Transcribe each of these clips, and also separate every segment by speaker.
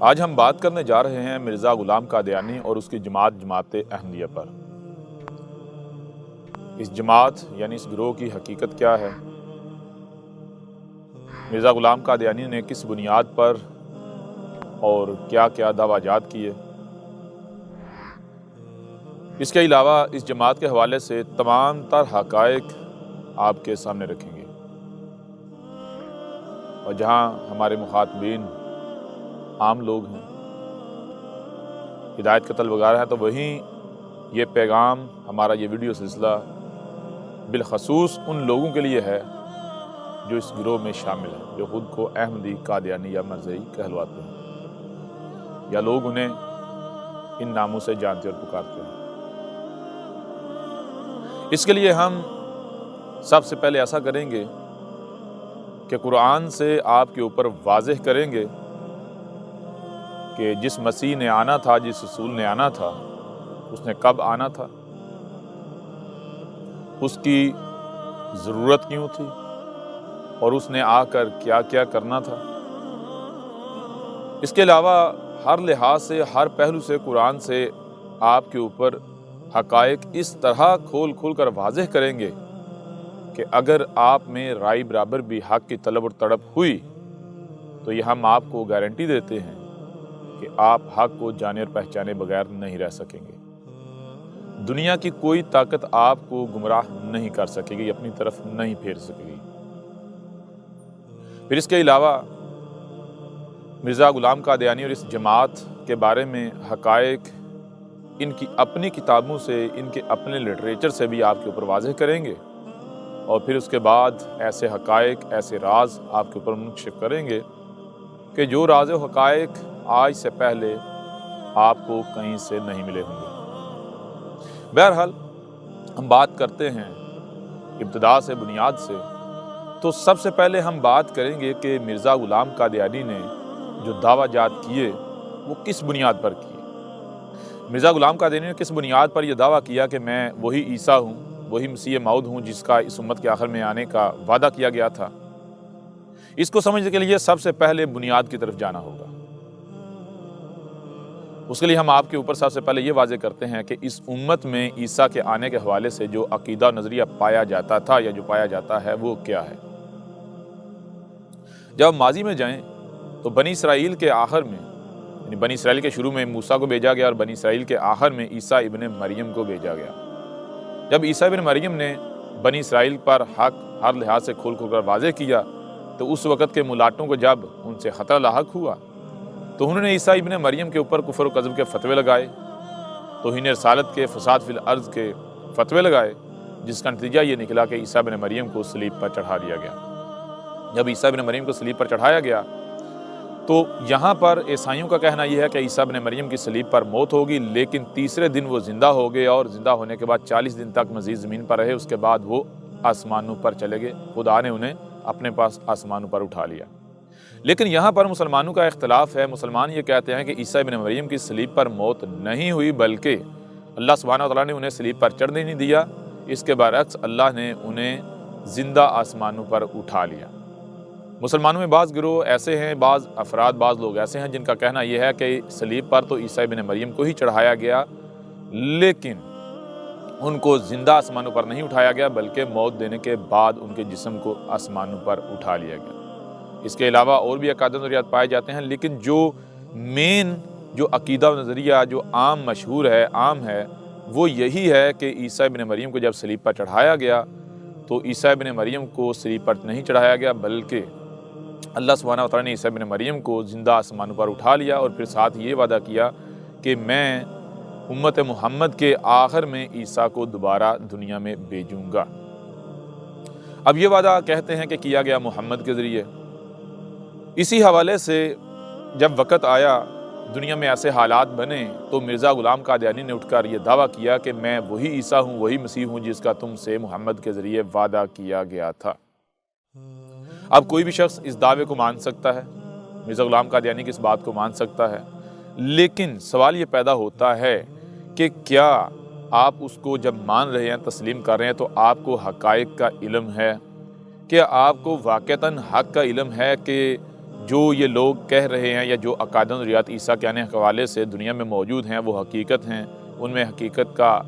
Speaker 1: آج ہم بات کرنے جا رہے ہیں مرزا غلام قادیانی اور اس کی جماعت احمدیہ پر۔ اس جماعت یعنی اس گروہ کی حقیقت کیا ہے؟ مرزا غلام قادیانی نے کس بنیاد پر اور کیا کیا دعویٰ جات کیے؟ اس کے علاوہ اس جماعت کے حوالے سے تمام تر حقائق آپ کے سامنے رکھیں گے، اور جہاں ہمارے مخاطبین عام لوگ ہیں، ہدایت کا طلب وغیرہ ہیں، تو وہیں یہ پیغام، ہمارا یہ ویڈیو سلسلہ بالخصوص ان لوگوں کے لیے ہے جو اس گروہ میں شامل ہیں، جو خود کو احمدی، قادیانی یا مرزائی کہلواتے ہیں، یا لوگ انہیں ان ناموں سے جانتے اور پکارتے ہیں۔ اس کے لیے ہم سب سے پہلے ایسا کریں گے کہ قرآن سے آپ کے اوپر واضح کریں گے کہ جس مسیح نے آنا تھا، جس رسول نے آنا تھا، اس نے کب آنا تھا، اس کی ضرورت کیوں تھی، اور اس نے آ کر کیا کیا کرنا تھا۔ اس کے علاوہ ہر لحاظ سے، ہر پہلو سے قرآن سے آپ کے اوپر حقائق اس طرح کھول کھول کر واضح کریں گے کہ اگر آپ میں رائے برابر بھی حق کی طلب اور تڑپ ہوئی تو یہ ہم آپ کو گارنٹی دیتے ہیں کہ آپ حق کو جانے اور پہچانے بغیر نہیں رہ سکیں گے۔ دنیا کی کوئی طاقت آپ کو گمراہ نہیں کر سکے گی، اپنی طرف نہیں پھیر سکے گی۔ پھر اس کے علاوہ مرزا غلام قادیانی اور اس جماعت کے بارے میں حقائق ان کی اپنی کتابوں سے، ان کے اپنے لٹریچر سے بھی آپ کے اوپر واضح کریں گے، اور پھر اس کے بعد ایسے حقائق، ایسے راز آپ کے اوپر منکشف کریں گے کہ جو راز و حقائق آج سے پہلے آپ کو کہیں سے نہیں ملے ہوں گے۔ بہرحال ہم بات کرتے ہیں ابتدا سے، بنیاد سے، تو سب سے پہلے ہم بات کریں گے کہ مرزا غلام قادیانی نے جو دعویٰ جات کیے وہ کس بنیاد پر کیے۔ مرزا غلام قادیانی نے کس بنیاد پر یہ دعویٰ کیا کہ میں وہی عیسیٰ ہوں، وہی مسیح موعود ہوں جس کا اس امت کے آخر میں آنے کا وعدہ کیا گیا تھا؟ اس کو سمجھنے کے لیے سب سے پہلے بنیاد کی طرف جانا ہوگا۔ اس کے لیے ہم آپ کے اوپر سب سے پہلے یہ واضح کرتے ہیں کہ اس امت میں عیسیٰ کے آنے کے حوالے سے جو عقیدہ و نظریہ پایا جاتا تھا یا جو پایا جاتا ہے وہ کیا ہے۔ جب ماضی میں جائیں تو بنی اسرائیل کے آخر میں، یعنی بنی اسرائیل کے شروع میں موسیٰ کو بھیجا گیا، اور بنی اسرائیل کے آخر میں عیسیٰ ابن مریم کو بھیجا گیا۔ جب عیسیٰ ابن مریم نے بنی اسرائیل پر حق ہر لحاظ سے کھول کھول کر واضح کیا، تو اس وقت کے ملاٹوں کو جب ان سے خطرہ لاحق ہوا تو انہوں نے عیسیٰ ابن مریم کے اوپر کفر و کذب کے فتوے لگائے، توہین رسالت کے، فساد فی الارض کے فتوے لگائے، جس کا نتیجہ یہ نکلا کہ عیسیٰ ابن مریم کو صلیب پر چڑھا دیا گیا۔ جب عیسیٰ ابن مریم کو صلیب پر چڑھایا گیا تو یہاں پر عیسائیوں کا کہنا یہ ہے کہ عیسیٰ ابن مریم کی صلیب پر موت ہوگی، لیکن تیسرے دن وہ زندہ ہو گئے، اور زندہ ہونے کے بعد 40 دن تک مزید زمین پر رہے۔ اس کے بعد وہ آسمانوں پر چلے گئے، خدا نے انہیں اپنے پاس آسمانوں پر اٹھا لیا۔ لیکن یہاں پر مسلمانوں کا اختلاف ہے۔ مسلمان یہ کہتے ہیں کہ عیسیٰ ابن مریم کی صلیب پر موت نہیں ہوئی، بلکہ اللہ سبحانہ و تعالیٰ نے انہیں صلیب پر چڑھنے نہیں دیا، اس کے برعکس اللہ نے انہیں زندہ آسمانوں پر اٹھا لیا۔ مسلمانوں میں بعض گروہ ایسے ہیں، بعض افراد، بعض لوگ ایسے ہیں جن کا کہنا یہ ہے کہ صلیب پر تو عیسیٰ ابن مریم کو ہی چڑھایا گیا، لیکن ان کو زندہ آسمانوں پر نہیں اٹھایا گیا، بلکہ موت دینے کے بعد ان کے جسم کو آسمانوں پر اٹھا لیا گیا۔ اس کے علاوہ اور بھی عقائد و نظریات پائے جاتے ہیں، لیکن جو مین جو عقیدہ و نظریہ جو عام مشہور ہے، عام ہے، وہ یہی ہے کہ عیسیٰ ابن مریم کو جب صلیب پر چڑھایا گیا تو عیسیٰ ابن مریم کو صلیب پر نہیں چڑھایا گیا، بلکہ اللہ سبحانہ و تعالیٰ نے عیسیٰ ابن مریم کو زندہ آسمانوں پر اٹھا لیا، اور پھر ساتھ یہ وعدہ کیا کہ میں امت محمد کے آخر میں عیسیٰ کو دوبارہ دنیا میں بھیجوں گا۔ اب یہ وعدہ کہتے ہیں کہ کیا گیا محمد کے ذریعے۔ اسی حوالے سے جب وقت آیا، دنیا میں ایسے حالات بنے، تو مرزا غلام قادیانی نے اٹھ کر یہ دعویٰ کیا کہ میں وہی عیسیٰ ہوں، وہی مسیح ہوں جس کا تم سے محمد کے ذریعے وعدہ کیا گیا تھا۔ اب کوئی بھی شخص اس دعوے کو مان سکتا ہے، مرزا غلام قادیانی کی اس بات کو مان سکتا ہے، لیکن سوال یہ پیدا ہوتا ہے کہ کیا آپ اس کو جب مان رہے ہیں، تسلیم کر رہے ہیں، تو آپ کو حقائق کا علم ہے؟ کہ آپ کو واقعتاً حق کا علم ہے کہ جو یہ لوگ کہہ رہے ہیں یا جو عقائد و نظریات عیسیٰ کے آنے کے حوالے سے دنیا میں موجود ہیں وہ حقیقت ہیں، ان میں حقیقت کا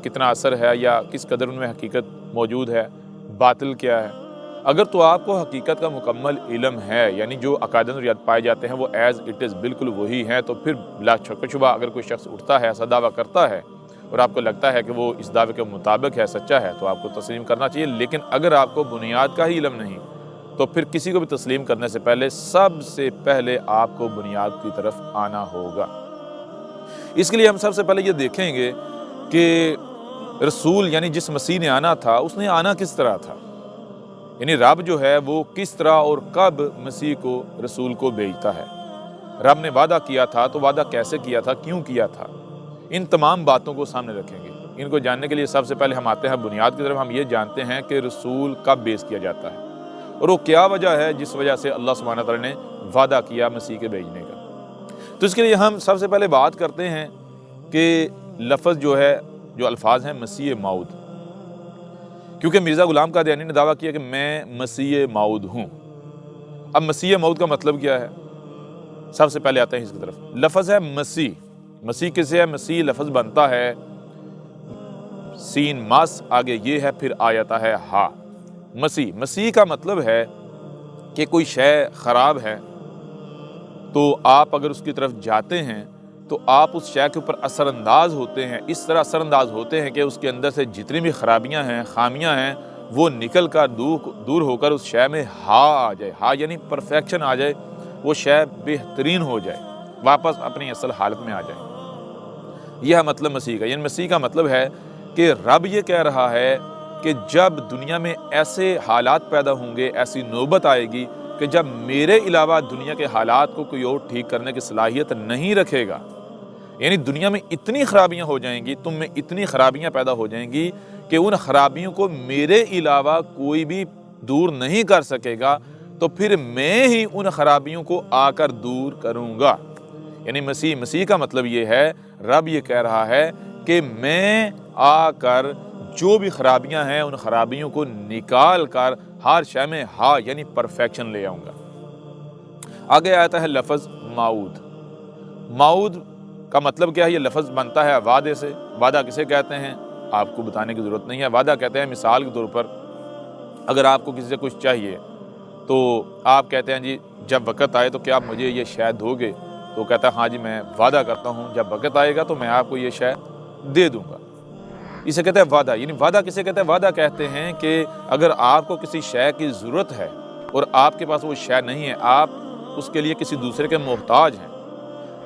Speaker 1: کتنا اثر ہے یا کس قدر ان میں حقیقت موجود ہے، باطل کیا ہے؟ اگر تو آپ کو حقیقت کا مکمل علم ہے، یعنی جو عقائد و نظریات پائے جاتے ہیں وہ ایز اٹ از بالکل وہی ہیں، تو پھر بلا شک و شبہ اگر کوئی شخص اٹھتا ہے، ایسا دعویٰ کرتا ہے اور آپ کو لگتا ہے کہ وہ اس دعوے کے مطابق ہے، سچا ہے، تو آپ کو تسلیم کرنا چاہیے۔ لیکن اگر آپ کو بنیاد کا ہی علم نہیں تو پھر کسی کو بھی تسلیم کرنے سے پہلے سب سے پہلے آپ کو بنیاد کی طرف آنا ہوگا۔ اس کے لیے ہم سب سے پہلے یہ دیکھیں گے کہ رسول یعنی جس مسیح نے آنا تھا اس نے آنا کس طرح تھا، یعنی رب جو ہے وہ کس طرح اور کب مسیح کو رسول کو بھیجتا ہے۔ رب نے وعدہ کیا تھا تو وعدہ کیسے کیا تھا، کیوں کیا تھا، ان تمام باتوں کو سامنے رکھیں گے۔ ان کو جاننے کے لیے سب سے پہلے ہم آتے ہیں بنیاد کی طرف۔ ہم یہ جانتے ہیں کہ رسول کب بیس کیا جاتا ہے اور وہ کیا وجہ ہے جس وجہ سے اللہ سبحانہ تعالیٰ نے وعدہ کیا مسیح کے بھیجنے کا۔ تو اس کے لیے ہم سب سے پہلے بات کرتے ہیں کہ لفظ جو ہے، جو الفاظ ہیں مسیح موعود، کیونکہ مرزا غلام قادیانی نے دعویٰ کیا کہ میں مسیح موعود ہوں۔ اب مسیح موعود کا مطلب کیا ہے؟ سب سے پہلے آتے ہیں اس کی طرف۔ لفظ ہے مسیح، مسیح کسے ہے؟ مسیح لفظ بنتا ہے سین ماس، آگے یہ ہے، پھر آ جاتا ہے ہا۔ مسیح، مسیح کا مطلب ہے کہ کوئی شے خراب ہے تو آپ اگر اس کی طرف جاتے ہیں تو آپ اس شے کے اوپر اثر انداز ہوتے ہیں، اس طرح اثر انداز ہوتے ہیں کہ اس کے اندر سے جتنی بھی خرابیاں ہیں، خامیاں ہیں، وہ نکل کر دور ہو کر اس شے میں ہا آ جائے۔ ہا یعنی پرفیکشن آ جائے، وہ شے بہترین ہو جائے، واپس اپنی اصل حالت میں آ جائے۔ یہ ہے مطلب مسیح کا۔ یعنی مسیح کا مطلب ہے کہ رب یہ کہہ رہا ہے کہ جب دنیا میں ایسے حالات پیدا ہوں گے، ایسی نوبت آئے گی کہ جب میرے علاوہ دنیا کے حالات کو کوئی اور ٹھیک کرنے کی صلاحیت نہیں رکھے گا، یعنی دنیا میں اتنی خرابیاں ہو جائیں گی، تم میں اتنی خرابیاں پیدا ہو جائیں گی کہ ان خرابیوں کو میرے علاوہ کوئی بھی دور نہیں کر سکے گا، تو پھر میں ہی ان خرابیوں کو آ کر دور کروں گا۔ یعنی مسیح کا مطلب یہ ہے، رب یہ کہہ رہا ہے کہ میں آ کر جو بھی خرابیاں ہیں ان خرابیوں کو نکال کر ہر شے میں ہا یعنی پرفیکشن لے آؤں گا۔ آگے آتا ہے لفظ موعود۔ موعود کا مطلب کیا ہے؟ یہ لفظ بنتا ہے وعدے سے۔ وعدہ کسے کہتے ہیں آپ کو بتانے کی ضرورت نہیں ہے۔ وعدہ کہتے ہیں، مثال کے طور پر اگر آپ کو کسی سے کچھ چاہیے تو آپ کہتے ہیں جی جب وقت آئے تو کیا آپ مجھے یہ شے دو گے؟ تو کہتا ہے ہاں جی میں وعدہ کرتا ہوں جب وقت آئے گا تو میں آپ کو یہ شے دے دوں گا۔ اسے کہتے ہیں وعدہ۔ یعنی وعدہ کسے کہتے ہیں؟ وعدہ کہتے ہیں کہ اگر آپ کو کسی شے کی ضرورت ہے اور آپ کے پاس وہ شے نہیں ہے، آپ اس کے لیے کسی دوسرے کے محتاج ہیں،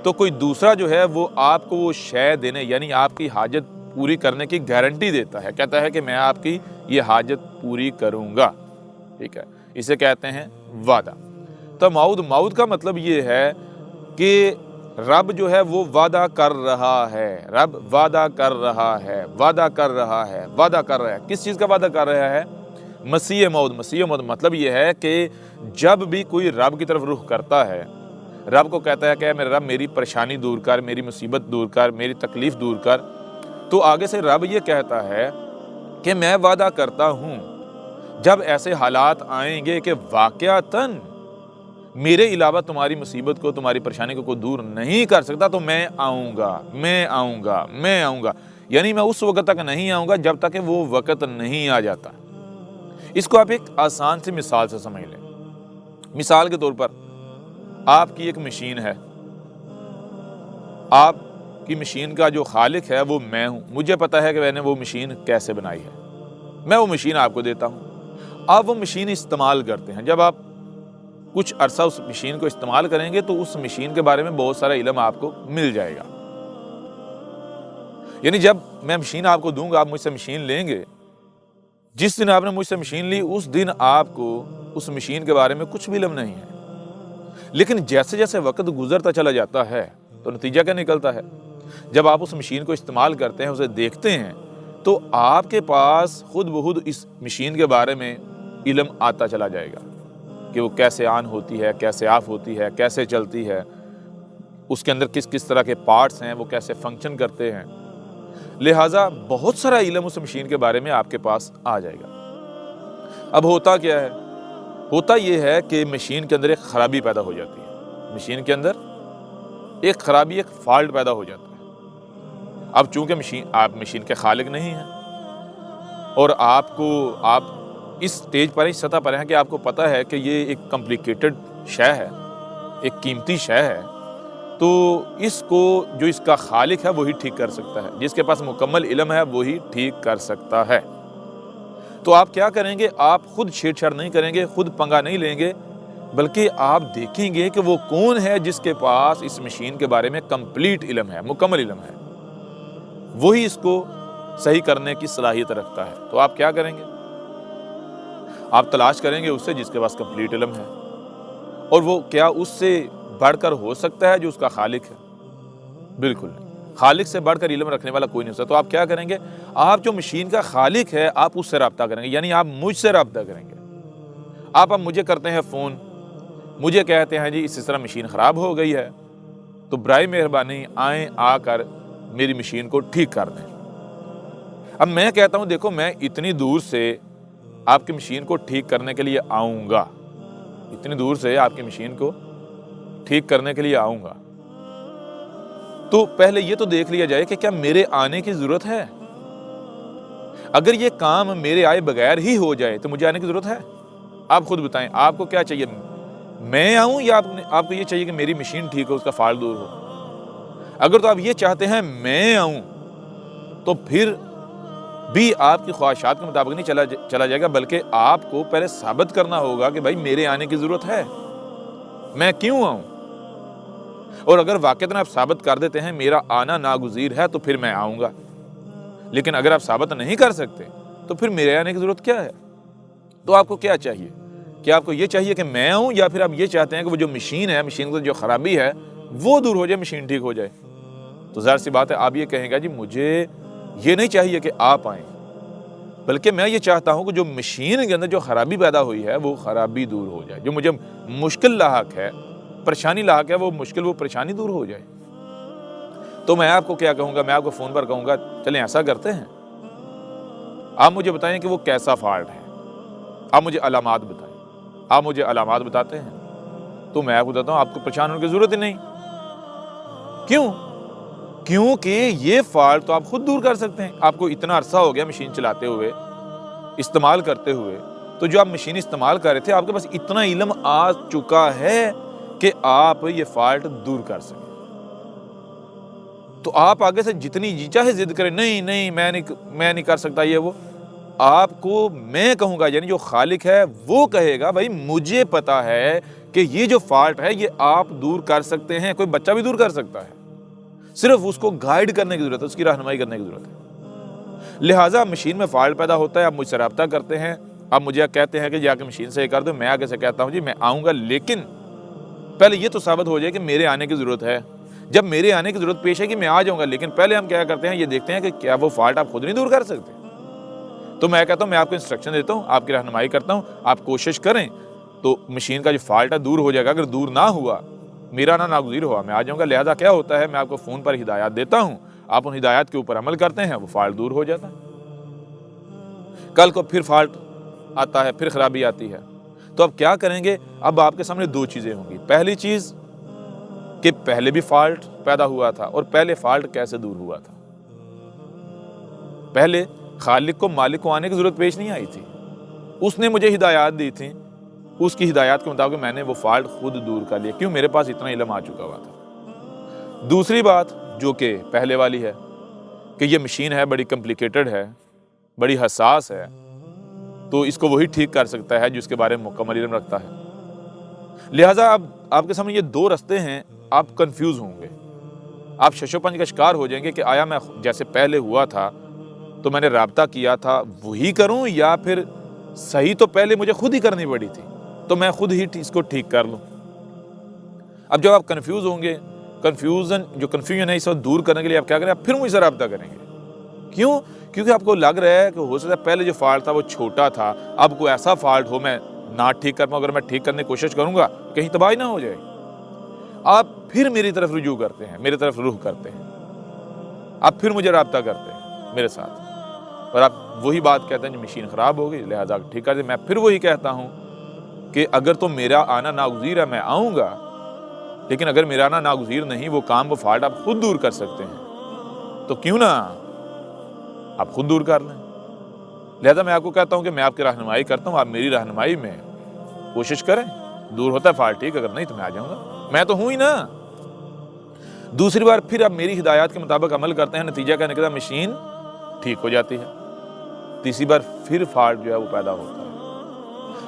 Speaker 1: تو کوئی دوسرا جو ہے وہ آپ کو وہ شے دینے یعنی آپ کی حاجت پوری کرنے کی گارنٹی دیتا ہے، کہتا ہے کہ میں آپ کی یہ حاجت پوری کروں گا، ٹھیک ہے، اسے کہتے ہیں وعدہ۔ تو موعود کا مطلب یہ ہے کہ رب جو ہے وہ وعدہ کر رہا ہے، رب وعدہ کر رہا ہے، وعدہ کر رہا ہے، وعدہ کر رہا ہے۔ کس چیز کا وعدہ کر رہا ہے؟ مسیح موعود مطلب یہ ہے کہ جب بھی کوئی رب کی طرف رخ کرتا ہے، رب کو کہتا ہے کہ میرے رب میری پریشانی دور کر، میری مصیبت دور کر، میری تکلیف دور کر، تو آگے سے رب یہ کہتا ہے کہ میں وعدہ کرتا ہوں جب ایسے حالات آئیں گے کہ واقعتاً میرے علاوہ تمہاری مصیبت کو، تمہاری پریشانی کو کوئی دور نہیں کر سکتا، تو میں آؤں گا، میں آؤں گا، میں آؤں گا۔ یعنی میں اس وقت تک نہیں آؤں گا جب تک کہ وہ وقت نہیں آ جاتا۔ اس کو آپ ایک آسان سی مثال سے سمجھ لیں۔ مثال کے طور پر آپ کی ایک مشین ہے، آپ کی مشین کا جو خالق ہے وہ میں ہوں، مجھے پتا ہے کہ میں نے وہ مشین کیسے بنائی ہے، میں وہ مشین آپ کو دیتا ہوں، آپ وہ مشین استعمال کرتے ہیں۔ جب آپ کچھ عرصہ اس مشین کو استعمال کریں گے تو اس مشین کے بارے میں بہت سارا علم آپ کو مل جائے گا۔ یعنی جب میں مشین آپ کو دوں گا، آپ مجھ سے مشین لیں گے، جس دن آپ نے مجھ سے مشین لی اس دن آپ کو اس مشین کے بارے میں کچھ بھی علم نہیں ہے، لیکن جیسے جیسے وقت گزرتا چلا جاتا ہے تو نتیجہ کیا نکلتا ہے؟ جب آپ اس مشین کو استعمال کرتے ہیں، اسے دیکھتے ہیں، تو آپ کے پاس خود بخود اس مشین کے بارے میں علم آتا چلا جائے گا کہ وہ کیسے آن ہوتی ہے، کیسے آف ہوتی ہے، کیسے چلتی ہے، اس کے اندر کس کس طرح کے پارٹس ہیں، وہ کیسے فنکشن کرتے ہیں۔ لہٰذا بہت سارا علم اس مشین کے بارے میں آپ کے پاس آ جائے گا۔ اب ہوتا کیا ہے؟ ہوتا یہ ہے کہ مشین کے اندر ایک خرابی پیدا ہو جاتی ہے، مشین کے اندر ایک خرابی، ایک فالٹ پیدا ہو جاتا ہے۔ اب چونکہ آپ مشین کے خالق نہیں ہیں اور آپ اس سٹیج پر، اس سطح پر ہیں کہ آپ کو پتہ ہے کہ یہ ایک کمپلیکیٹڈ شے ہے، ایک قیمتی شے ہے، تو اس کو جو اس کا خالق ہے وہی ٹھیک کر سکتا ہے، جس کے پاس مکمل علم ہے وہی ٹھیک کر سکتا ہے۔ تو آپ کیا کریں گے؟ آپ خود چھیڑ چھاڑ نہیں کریں گے، خود پنگا نہیں لیں گے، بلکہ آپ دیکھیں گے کہ وہ کون ہے جس کے پاس اس مشین کے بارے میں کمپلیٹ علم ہے، مکمل علم ہے، وہی اس کو صحیح کرنے کی صلاحیت رکھتا ہے۔ تو آپ کیا کریں گے؟ آپ تلاش کریں گے اس سے جس کے پاس کمپلیٹ علم ہے، اور وہ کیا اس سے بڑھ کر ہو سکتا ہے جو اس کا خالق ہے؟ بالکل نہیں، خالق سے بڑھ کر علم رکھنے والا کوئی نہیں ہو سکتا۔ تو آپ کیا کریں گے؟ آپ جو مشین کا خالق ہے آپ اس سے رابطہ کریں گے، یعنی آپ مجھ سے رابطہ کریں گے۔ آپ اب مجھے کرتے ہیں فون، مجھے کہتے ہیں جی اس طرح مشین خراب ہو گئی ہے، تو برائے مہربانی آئیں، آ کر میری مشین کو ٹھیک کر دیں۔ اب میں کہتا ہوں دیکھو میں اتنی دور سے آپ کی مشین کو ٹھیک کرنے کے لیے آؤں گا، اتنی دور سے آپ کی مشین کو ٹھیک کرنے کے لیے آؤں گا، تو پہلے یہ تو دیکھ لیا جائے کہ کیا میرے آنے کی ضرورت ہے؟ اگر یہ کام میرے آئے بغیر ہی ہو جائے تو مجھے آنے کی ضرورت ہے؟ آپ خود بتائیں، آپ کو کیا چاہیے؟ میں آؤں یا آپ کو یہ چاہیے کہ میری مشین ٹھیک ہو، اس کا فالٹ دور ہو؟ اگر تو آپ یہ چاہتے ہیں میں آؤں تو پھر بھی آپ کی خواہشات کے مطابق نہیں چلا جائے گا، بلکہ آپ کو پہلے ثابت کرنا ہوگا کہ بھائی میرے آنے کی ضرورت ہے، میں کیوں آؤں؟ اور اگر واقعتاً آپ ثابت کر دیتے ہیں میرا آنا ناگزیر ہے تو پھر میں آؤں گا، لیکن اگر آپ ثابت نہیں کر سکتے تو پھر میرے آنے کی ضرورت کیا ہے؟ تو آپ کو کیا چاہیے؟ کیا آپ کو یہ چاہیے کہ میں آؤں، یا پھر آپ یہ چاہتے ہیں کہ وہ جو مشین ہے، مشین کو جو خرابی ہے وہ دور ہو جائے، مشین ٹھیک ہو جائے؟ تو ظاہر سی بات ہے آپ یہ کہیں گا جی مجھے یہ نہیں چاہیے کہ آپ آئیں، بلکہ میں یہ چاہتا ہوں کہ جو مشین کے اندر جو خرابی پیدا ہوئی ہے وہ خرابی دور ہو جائے، جو مجھے مشکل لاحق ہے، پریشانی لاحق ہے، وہ پریشانی دور ہو جائے۔ تو میں آپ کو کیا کہوں گا؟ میں آپ کو فون پر کہوں گا چلیں ایسا کرتے ہیں، آپ مجھے بتائیں کہ وہ کیسا فالٹ ہے، آپ مجھے علامات بتائیں۔ آپ مجھے علامات بتاتے ہیں تو میں آپ کو بتاتا ہوں آپ کو پریشان ہونے کی ضرورت ہی نہیں۔ کیوں؟ کیونکہ یہ فالٹ تو آپ خود دور کر سکتے ہیں۔ آپ کو اتنا عرصہ ہو گیا مشین چلاتے ہوئے، استعمال کرتے ہوئے، تو جو آپ مشین استعمال کر رہے تھے آپ کے پاس اتنا علم آ چکا ہے کہ آپ یہ فالٹ دور کر سکیں۔ تو آپ آگے سے جتنی جی چاہے ضد کریں، نہیں میں نہیں کر سکتا یہ وہ، آپ کو میں کہوں گا، یعنی جو خالق ہے وہ کہے گا بھائی مجھے پتا ہے کہ یہ جو فالٹ ہے یہ آپ دور کر سکتے ہیں، کوئی بچہ بھی دور کر سکتا ہے، صرف اس کو گائیڈ کرنے کی ضرورت ہے، اس کی رہنمائی کرنے کی ضرورت ہے۔ لہٰذا مشین میں فالٹ پیدا ہوتا ہے، آپ مجھ سے رابطہ کرتے ہیں، آپ مجھے کہتے ہیں کہ جا کے مشین سے یہ کر دو، میں آگے سے کہتا ہوں جی میں آؤں گا، لیکن پہلے یہ تو ثابت ہو جائے کہ میرے آنے کی ضرورت ہے۔ جب میرے آنے کی ضرورت پیش ہے کہ میں آ جاؤں گا، لیکن پہلے ہم کیا کرتے ہیں، یہ دیکھتے ہیں کہ کیا وہ فالٹ آپ خود نہیں دور کر سکتے۔ تو میں کہتا ہوں میں آپ کو انسٹرکشن دیتا ہوں، آپ کی رہنمائی کرتا ہوں، آپ کوشش کریں تو مشین کا جو فالٹ ہے دور ہو جائے گا۔ اگر دور نہ ہوا، میرا نہ ناگزیر ہوا، میں آ جاؤں گا۔ لہذا کیا ہوتا ہے، میں آپ کو فون پر ہدایات دیتا ہوں، آپ ان ہدایات کے اوپر عمل کرتے ہیں، وہ فالٹ دور ہو جاتا ہے۔ کل کو پھر فالٹ آتا ہے، پھر خرابی آتی ہے، تو اب کیا کریں گے؟ اب آپ کے سامنے دو چیزیں ہوں گی۔ پہلی چیز کہ پہلے بھی فالٹ پیدا ہوا تھا، اور پہلے فالٹ کیسے دور ہوا تھا۔ پہلے خالق کو، مالک کو آنے کی ضرورت پیش نہیں آئی تھی، اس نے مجھے ہدایات دی تھی، اس کی ہدایات کے مطابق میں نے وہ فالٹ خود دور کر لیا، کیوں؟ میرے پاس اتنا علم آ چکا ہوا تھا۔ دوسری بات جو کہ پہلے والی ہے کہ یہ مشین ہے بڑی کمپلیکیٹڈ ہے، بڑی حساس ہے، تو اس کو وہی ٹھیک کر سکتا ہے جو اس کے بارے میں مکمل علم رکھتا ہے۔ لہٰذا اب آپ کے سامنے یہ دو رستے ہیں، آپ کنفیوز ہوں گے، آپ شش و پنج کا شکار ہو جائیں گے کہ آیا میں جیسے پہلے ہوا تھا تو میں نے رابطہ کیا تھا وہی کروں، یا پھر صحیح تو پہلے مجھے خود ہی کرنی پڑی تھی تو میں خود ہی اس کو ٹھیک کر لوں۔ اب جب آپ کنفیوز ہوں گے، کنفیوژن ہے اس وقت دور کرنے کے لیے آپ کیا کریں؟ آپ پھر مجھ سے رابطہ کریں گے۔ کیوں؟ کیونکہ آپ کو لگ رہا ہے کہ ہو سکتا ہے پہلے جو فالٹ تھا وہ چھوٹا تھا، اب کوئی ایسا فالٹ ہو میں نہ ٹھیک کر پاؤں، اگر میں ٹھیک کرنے کی کوشش کروں گا کہیں تباہی نہ ہو جائے۔ آپ پھر میری طرف رجوع کرتے ہیں، میری طرف رخ کرتے ہیں، آپ پھر مجھے رابطہ کرتے ہیں میرے ساتھ، اور آپ وہی بات کہتے ہیں جو مشین خراب ہو گئی لہٰذا ٹھیک کر دیں۔ میں پھر وہی کہتا ہوں کہ اگر تو میرا آنا ناگزیر ہے میں آؤں گا، لیکن اگر میرا آنا ناگزیر نہیں، وہ کام وہ فالٹ آپ خود دور کر سکتے ہیں، تو کیوں نہ آپ خود دور کر لیں۔ لہذا میں آپ کو کہتا ہوں کہ میں آپ کی رہنمائی کرتا ہوں، آپ میری رہنمائی میں کوشش کریں، دور ہوتا ہے فالٹ ٹھیک، اگر نہیں تو میں آ جاؤں گا، میں تو ہوں ہی نا۔ دوسری بار پھر آپ میری ہدایات کے مطابق عمل کرتے ہیں، نتیجہ کیا نکلتا ہے؟ مشین ٹھیک ہو جاتی ہے۔ تیسری بار پھر فالٹ جو ہے وہ پیدا ہوتا ہے۔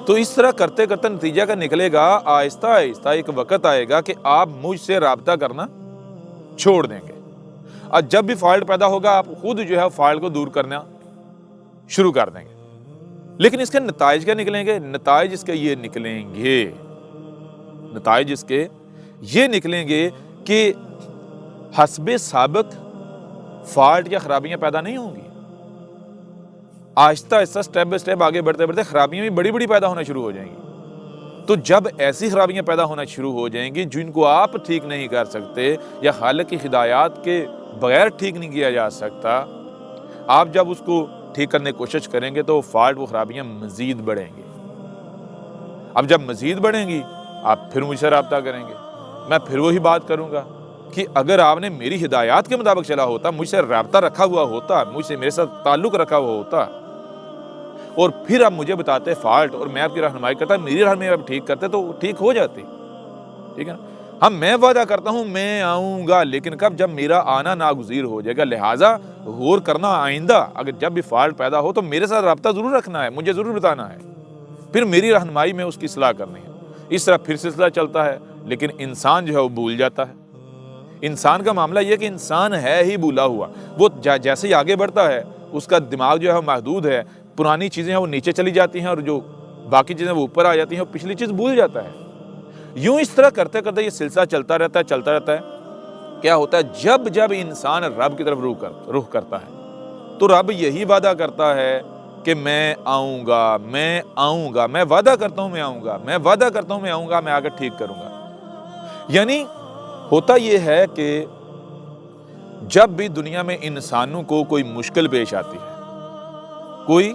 Speaker 1: تو اس طرح کرتے کرتے نتیجہ کا نکلے گا، آہستہ آہستہ ایک وقت آئے گا کہ آپ مجھ سے رابطہ کرنا چھوڑ دیں گے، اور جب بھی فالٹ پیدا ہوگا آپ خود جو ہے فالٹ کو دور کرنا شروع کر دیں گے۔ لیکن اس کے نتائج کیا نکلیں گے؟ نتائج اس کے یہ نکلیں گے، نتائج اس کے یہ نکلیں گے کہ حسب سابق فالٹ یا خرابیاں پیدا نہیں ہوں گی۔ آہستہ آہستہ سٹیپ بائی سٹیپ آگے بڑھتے بڑھتے خرابیاں بھی بڑی بڑی پیدا ہونا شروع ہو جائیں گی۔ تو جب ایسی خرابیاں پیدا ہونا شروع ہو جائیں گی جن کو آپ ٹھیک نہیں کر سکتے یا خالق کی ہدایات کے بغیر ٹھیک نہیں کیا جا سکتا، آپ جب اس کو ٹھیک کرنے کی کوشش کریں گے تو فالٹ وہ خرابیاں مزید بڑھیں گی۔ اب جب مزید بڑھیں گی آپ پھر مجھ سے رابطہ کریں گے، میں پھر وہی بات کروں گا کہ اگر آپ نے میری ہدایات کے مطابق چلا ہوتا، مجھ سے رابطہ رکھا ہوا ہوتا، مجھ سے میرے ساتھ تعلق رکھا ہوا ہوتا، اور پھر آپ مجھے بتاتے فالٹ اور میں آپ کی رہنمائی کرتا، میری رہنمائی آپ ٹھیک کرتے تو ٹھیک ہو جاتی، ٹھیک ہے نا۔ میں وعدہ کرتا ہوں میں آؤں گا، لیکن کب؟ جب میرا آنا ناگزیر ہو جائے گا۔ لہٰذا غور کرنا، آئندہ اگر جب بھی فالٹ پیدا ہو تو میرے ساتھ رابطہ ضرور رکھنا ہے، مجھے ضرور بتانا ہے، پھر میری رہنمائی میں اس کی اصلاح کرنی ہے۔ اس طرح پھر سلسلہ چلتا ہے، لیکن انسان جو ہے وہ بھول جاتا ہے۔ انسان کا معاملہ یہ کہ انسان ہے ہی بھولا ہوا، وہ جیسے ہی آگے بڑھتا ہے اس کا دماغ جو ہے وہ محدود ہے، پرانی چیزیں ہیں وہ نیچے چلی جاتی ہیں اور جو باقی چیزیں وہ اوپر آ جاتی ہیں، وہ پچھلی چیز بھول جاتا ہے۔ یوں اس طرح کرتے کرتے یہ سلسلہ چلتا رہتا ہے۔ کیا ہوتا ہے؟ جب جب انسان رب کی طرف رخ کرتا ہے تو رب یہی وعدہ کرتا ہے کہ میں آؤں گا، میں آؤں گا، میں وعدہ کرتا ہوں میں آؤں گا، میں وعدہ کرتا ہوں میں آؤں گا، میں آ کر ٹھیک کروں گا۔ یعنی ہوتا یہ ہے کہ جب بھی دنیا میں انسانوں کو کوئی مشکل پیش آتی ہے، کوئی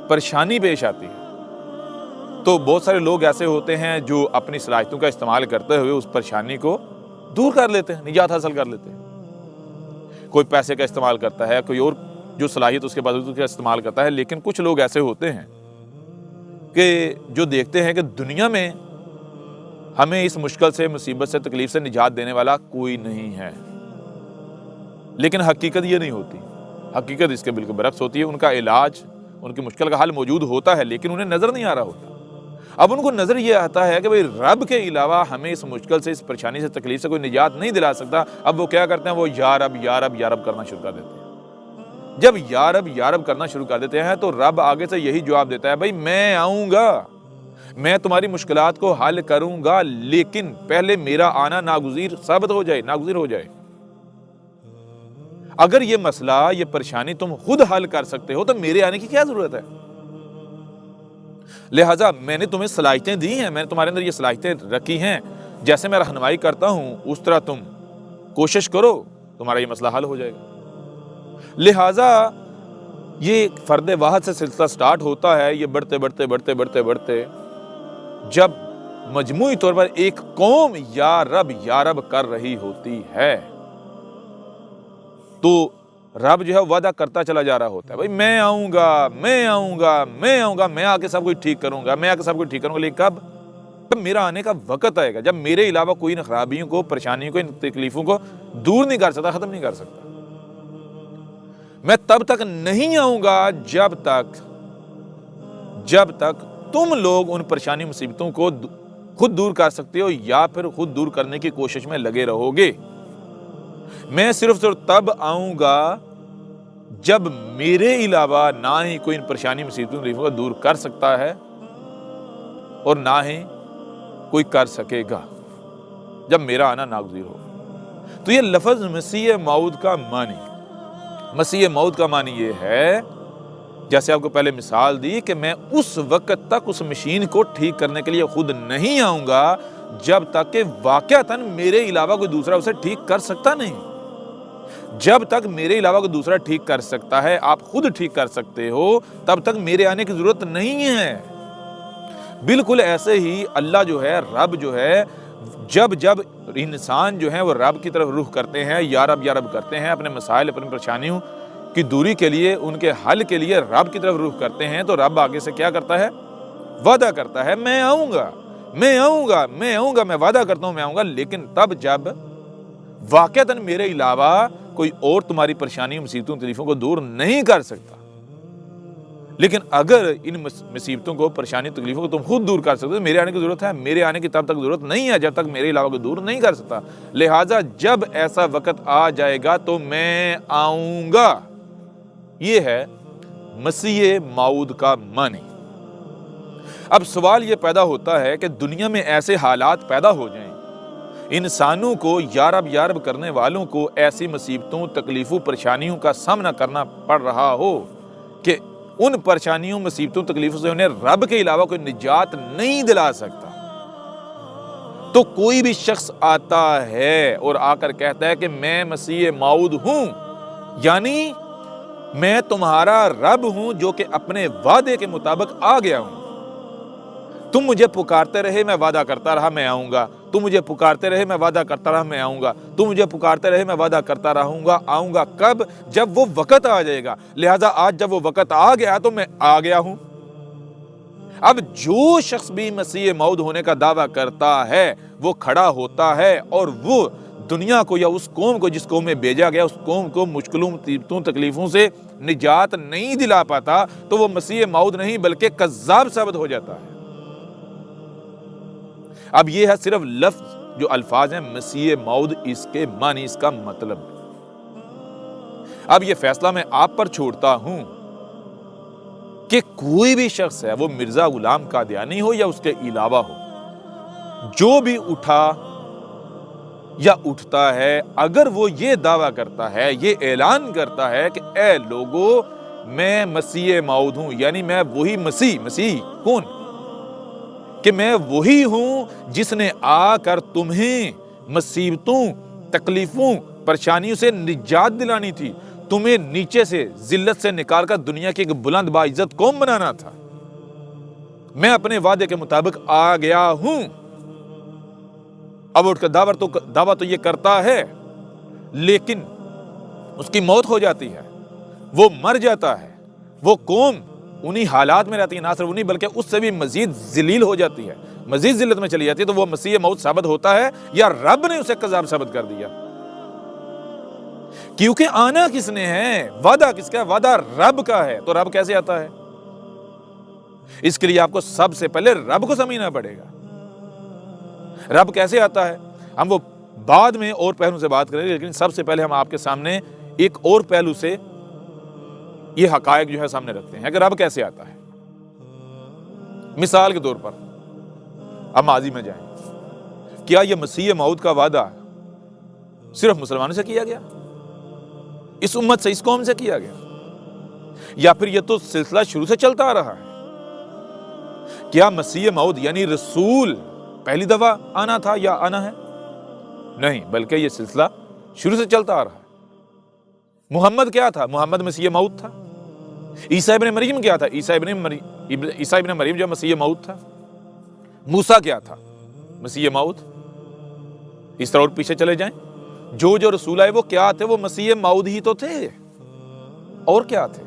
Speaker 1: پریشانی پیش آتی ہے، تو بہت سارے لوگ ایسے ہوتے ہیں جو اپنی صلاحیتوں کا استعمال کرتے ہوئے اس پریشانی کو دور کر لیتے ہیں، نجات حاصل کر لیتے ہیں۔ کوئی پیسے کا استعمال کرتا ہے، کوئی اور جو صلاحیت اس کے بعد اس کا استعمال کرتا ہے، لیکن کچھ لوگ ایسے ہوتے ہیں کہ جو دیکھتے ہیں کہ دنیا میں ہمیں اس مشکل سے، مصیبت سے، تکلیف سے نجات دینے والا کوئی نہیں ہے، لیکن حقیقت یہ نہیں ہوتی۔ حقیقت اس کے بالکل برعکس ہوتی ہے۔ ان کا علاج، ان کی مشکل کا حل موجود ہوتا ہے، لیکن انہیں نظر نہیں آ رہا ہوتا۔ اب ان کو نظر یہ آتا ہے کہ بھئی رب کے علاوہ ہمیں اس مشکل سے، اس پریشانی سے، تکلیف سے کوئی نجات نہیں دلا سکتا۔ اب وہ کیا کرتے ہیں؟ وہ یا رب یا رب یا رب کرنا شروع کر دیتے ہیں۔ جب یا رب کرنا شروع کر دیتے ہیں تو رب آگے سے یہی جواب دیتا ہے، بھئی میں آؤں گا، میں تمہاری مشکلات کو حل کروں گا، لیکن پہلے میرا آنا ناگزیر ثابت ہو جائے، ناگزیر ہو جائے۔ اگر یہ مسئلہ، یہ پریشانی تم خود حل کر سکتے ہو تو میرے آنے کی کیا ضرورت ہے؟ لہٰذا میں نے تمہیں صلاحیتیں دی ہیں، میں نے تمہارے اندر یہ صلاحیتیں رکھی ہیں، جیسے میں رہنمائی کرتا ہوں اس طرح تم کوشش کرو، تمہارا یہ مسئلہ حل ہو جائے گا۔ لہٰذا یہ فرد واحد سے سلسلہ سٹارٹ ہوتا ہے، یہ بڑھتے جب مجموعی طور پر ایک قوم یا رب کر رہی ہوتی ہے تو رب جو ہے وعدہ کرتا چلا جا رہا ہوتا ہے، بھائی میں آؤں گا، میں آؤں گا، میں آؤں گا، میں آ کے سب کچھ ٹھیک کروں گا، میں آ کے سب کچھ ٹھیک کروں گا، لیکن کب؟ جب میرا آنے کا وقت آئے گا، جب میرے علاوہ کوئی ان خرابیوں کو، پریشانیوں کو، ان تکلیفوں کو دور نہیں کر سکتا، ختم نہیں کر سکتا۔ میں تب تک نہیں آؤں گا جب تک تم لوگ ان پریشانی مصیبتوں کو خود دور کر سکتے ہو یا پھر خود دور کرنے کی کوشش میں لگے رہو گے۔ میں صرف تب آؤں گا جب میرے علاوہ نہ ہی کوئی ان پریشانی مصیبتوں کو دور کر سکتا ہے اور نہ ہی کوئی کر سکے گا، جب میرا آنا ناگزیر ہو۔ تو یہ لفظ مسیح موعود کا معنی یہ ہے، جیسے آپ کو پہلے مثال دی کہ میں اس وقت تک اس مشین کو ٹھیک کرنے کے لیے خود نہیں آؤں گا جب تک کہ واقعتاً میرے علاوہ کوئی دوسرا اسے ٹھیک کر سکتا نہیں۔ جب تک میرے علاوہ کوئی دوسرا ٹھیک کر سکتا ہے، آپ خود ٹھیک کر سکتے ہو، تب تک میرے آنے کی ضرورت نہیں ہے۔ بالکل ایسے ہی اللہ جو ہے، رب جو ہے، جب انسان جو ہے وہ رب کی طرف رخ کرتے ہیں، یا رب کرتے ہیں، اپنے مسائل، اپنی پریشانیوں کی دوری کے لیے، ان کے حل کے لیے رب کی طرف رخ کرتے ہیں، تو رب آگے سے کیا کرتا ہے؟ وعدہ کرتا ہے، میں آؤں گا، میں وعدہ کرتا ہوں میں آؤں گا، لیکن تب جب واقعتاً میرے علاوہ کوئی اور تمہاری پریشانیوں، مصیبتوں، تکلیفوں کو دور نہیں کر سکتا۔ لیکن اگر ان مصیبتوں کو، پریشانی، تکلیفوں کو تم خود دور کر سکتے ہو، میرے آنے کی ضرورت ہے، میرے آنے کی تب تک ضرورت نہیں ہے جب تک میرے علاوہ کوئی دور نہیں کر سکتا۔ لہٰذا جب ایسا وقت آ جائے گا تو میں آؤں گا۔ یہ ہے مسیح موعود کا معنی۔ اب سوال یہ پیدا ہوتا ہے کہ دنیا میں ایسے حالات پیدا ہو جائیں، انسانوں کو، یا رب کرنے والوں کو ایسی مصیبتوں، تکلیفوں، پریشانیوں کا سامنا کرنا پڑ رہا ہو کہ ان پریشانیوں، مصیبتوں، تکلیفوں سے انہیں رب کے علاوہ کوئی نجات نہیں دلا سکتا، تو کوئی بھی شخص آتا ہے اور آ کر کہتا ہے کہ میں مسیح موعود ہوں، یعنی میں تمہارا رب ہوں جو کہ اپنے وعدے کے مطابق آ گیا ہوں۔ تم مجھے پکارتے رہے، میں وعدہ کرتا رہا میں آؤں گا، تم مجھے پکارتے رہے، میں وعدہ کرتا رہا میں آؤں گا، تم مجھے پکارتے رہے، میں وعدہ کرتا رہوں گا، آؤں گا۔ کب؟ جب وہ وقت آ جائے گا۔ لہٰذا آج جب وہ وقت آ گیا تو میں آ گیا ہوں۔ اب جو شخص بھی مسیح موعود ہونے کا دعویٰ کرتا ہے، وہ کھڑا ہوتا ہے اور وہ دنیا کو، یا اس قوم کو جس قوم میں بھیجا گیا، اس قوم کو مشکلوں، مصیبتوں، تکلیفوں سے نجات نہیں دلا پاتا، تو وہ مسیح موعود نہیں بلکہ کذاب ثابت ہو جاتا ہے۔ اب یہ ہے صرف لفظ، جو الفاظ ہیں مسیح موعود، اس کے معنی، اس کا مطلب۔ اب یہ فیصلہ میں آپ پر چھوڑتا ہوں کہ کوئی بھی شخص ہے، وہ مرزا غلام قادیانی ہو یا اس کے علاوہ ہو، جو بھی اٹھا یا اٹھتا ہے، اگر وہ یہ دعویٰ کرتا ہے، یہ اعلان کرتا ہے کہ اے لوگو میں مسیح موعود ہوں، یعنی میں وہی مسیح کون؟ کہ میں وہی ہوں جس نے آ کر تمہیں مصیبتوں، تکلیفوں، پریشانیوں سے نجات دلانی تھی، تمہیں نیچے سے، ذلت سے نکال کر دنیا کی ایک بلند باعزت قوم بنانا تھا، میں اپنے وعدے کے مطابق آ گیا ہوں۔ اب اٹھ کر دعویٰ تو یہ کرتا ہے، لیکن اس کی موت ہو جاتی ہے، وہ مر جاتا ہے، وہ قوم انہی حالات میں رہتی ہے، نہ صرف انہی بلکہ اس سے بھی مزید ذلیل ہو جاتی ہے، مزید ذلت میں چلی جاتی ہے، تو وہ مسیح موعود ثابت ہوتا ہے یا رب نے اسے کذاب ثابت کر دیا؟ کیونکہ آنا کس نے ہے؟ وعدہ کس کا ہے؟ وعدہ رب کا ہے، تو رب کیسے آتا ہے؟ اس کے لیے آپ کو سب سے پہلے رب کو سمجھنا پڑے گا۔ رب کیسے آتا ہے ہم وہ بعد میں اور پہلو سے بات کریں گے، لیکن سب سے پہلے ہم آپ کے سامنے ایک اور پہلو سے یہ حقائق جو ہے سامنے رکھتے ہیں کہ رب کیسے آتا ہے۔ مثال کے طور پر اب ماضی میں جائیں، کیا یہ مسیح موعود کا وعدہ صرف مسلمانوں سے کیا گیا؟ اس امت سے، اس قوم سے کیا گیا؟ یا پھر یہ تو سلسلہ شروع سے چلتا آ رہا ہے؟ کیا مسیح موعود یعنی رسول پہلی دفعہ آنا تھا یا آنا ہے؟ نہیں، بلکہ یہ سلسلہ شروع سے چلتا آ رہا ہے۔ محمد کیا تھا؟ محمد مسیح موعود تھا۔ عیسیٰ ابن مریم کیا تھا؟ عیسیٰ ابن مریم جو مسیح موعود تھا۔ موسیٰ کیا تھا؟ مسیح موعود۔ اس طرح اور پیچھے چلے جائیں، جو رسول آئے وہ کیا تھے؟ وہ مسیح موعود ہی تو تھے، اور کیا تھے؟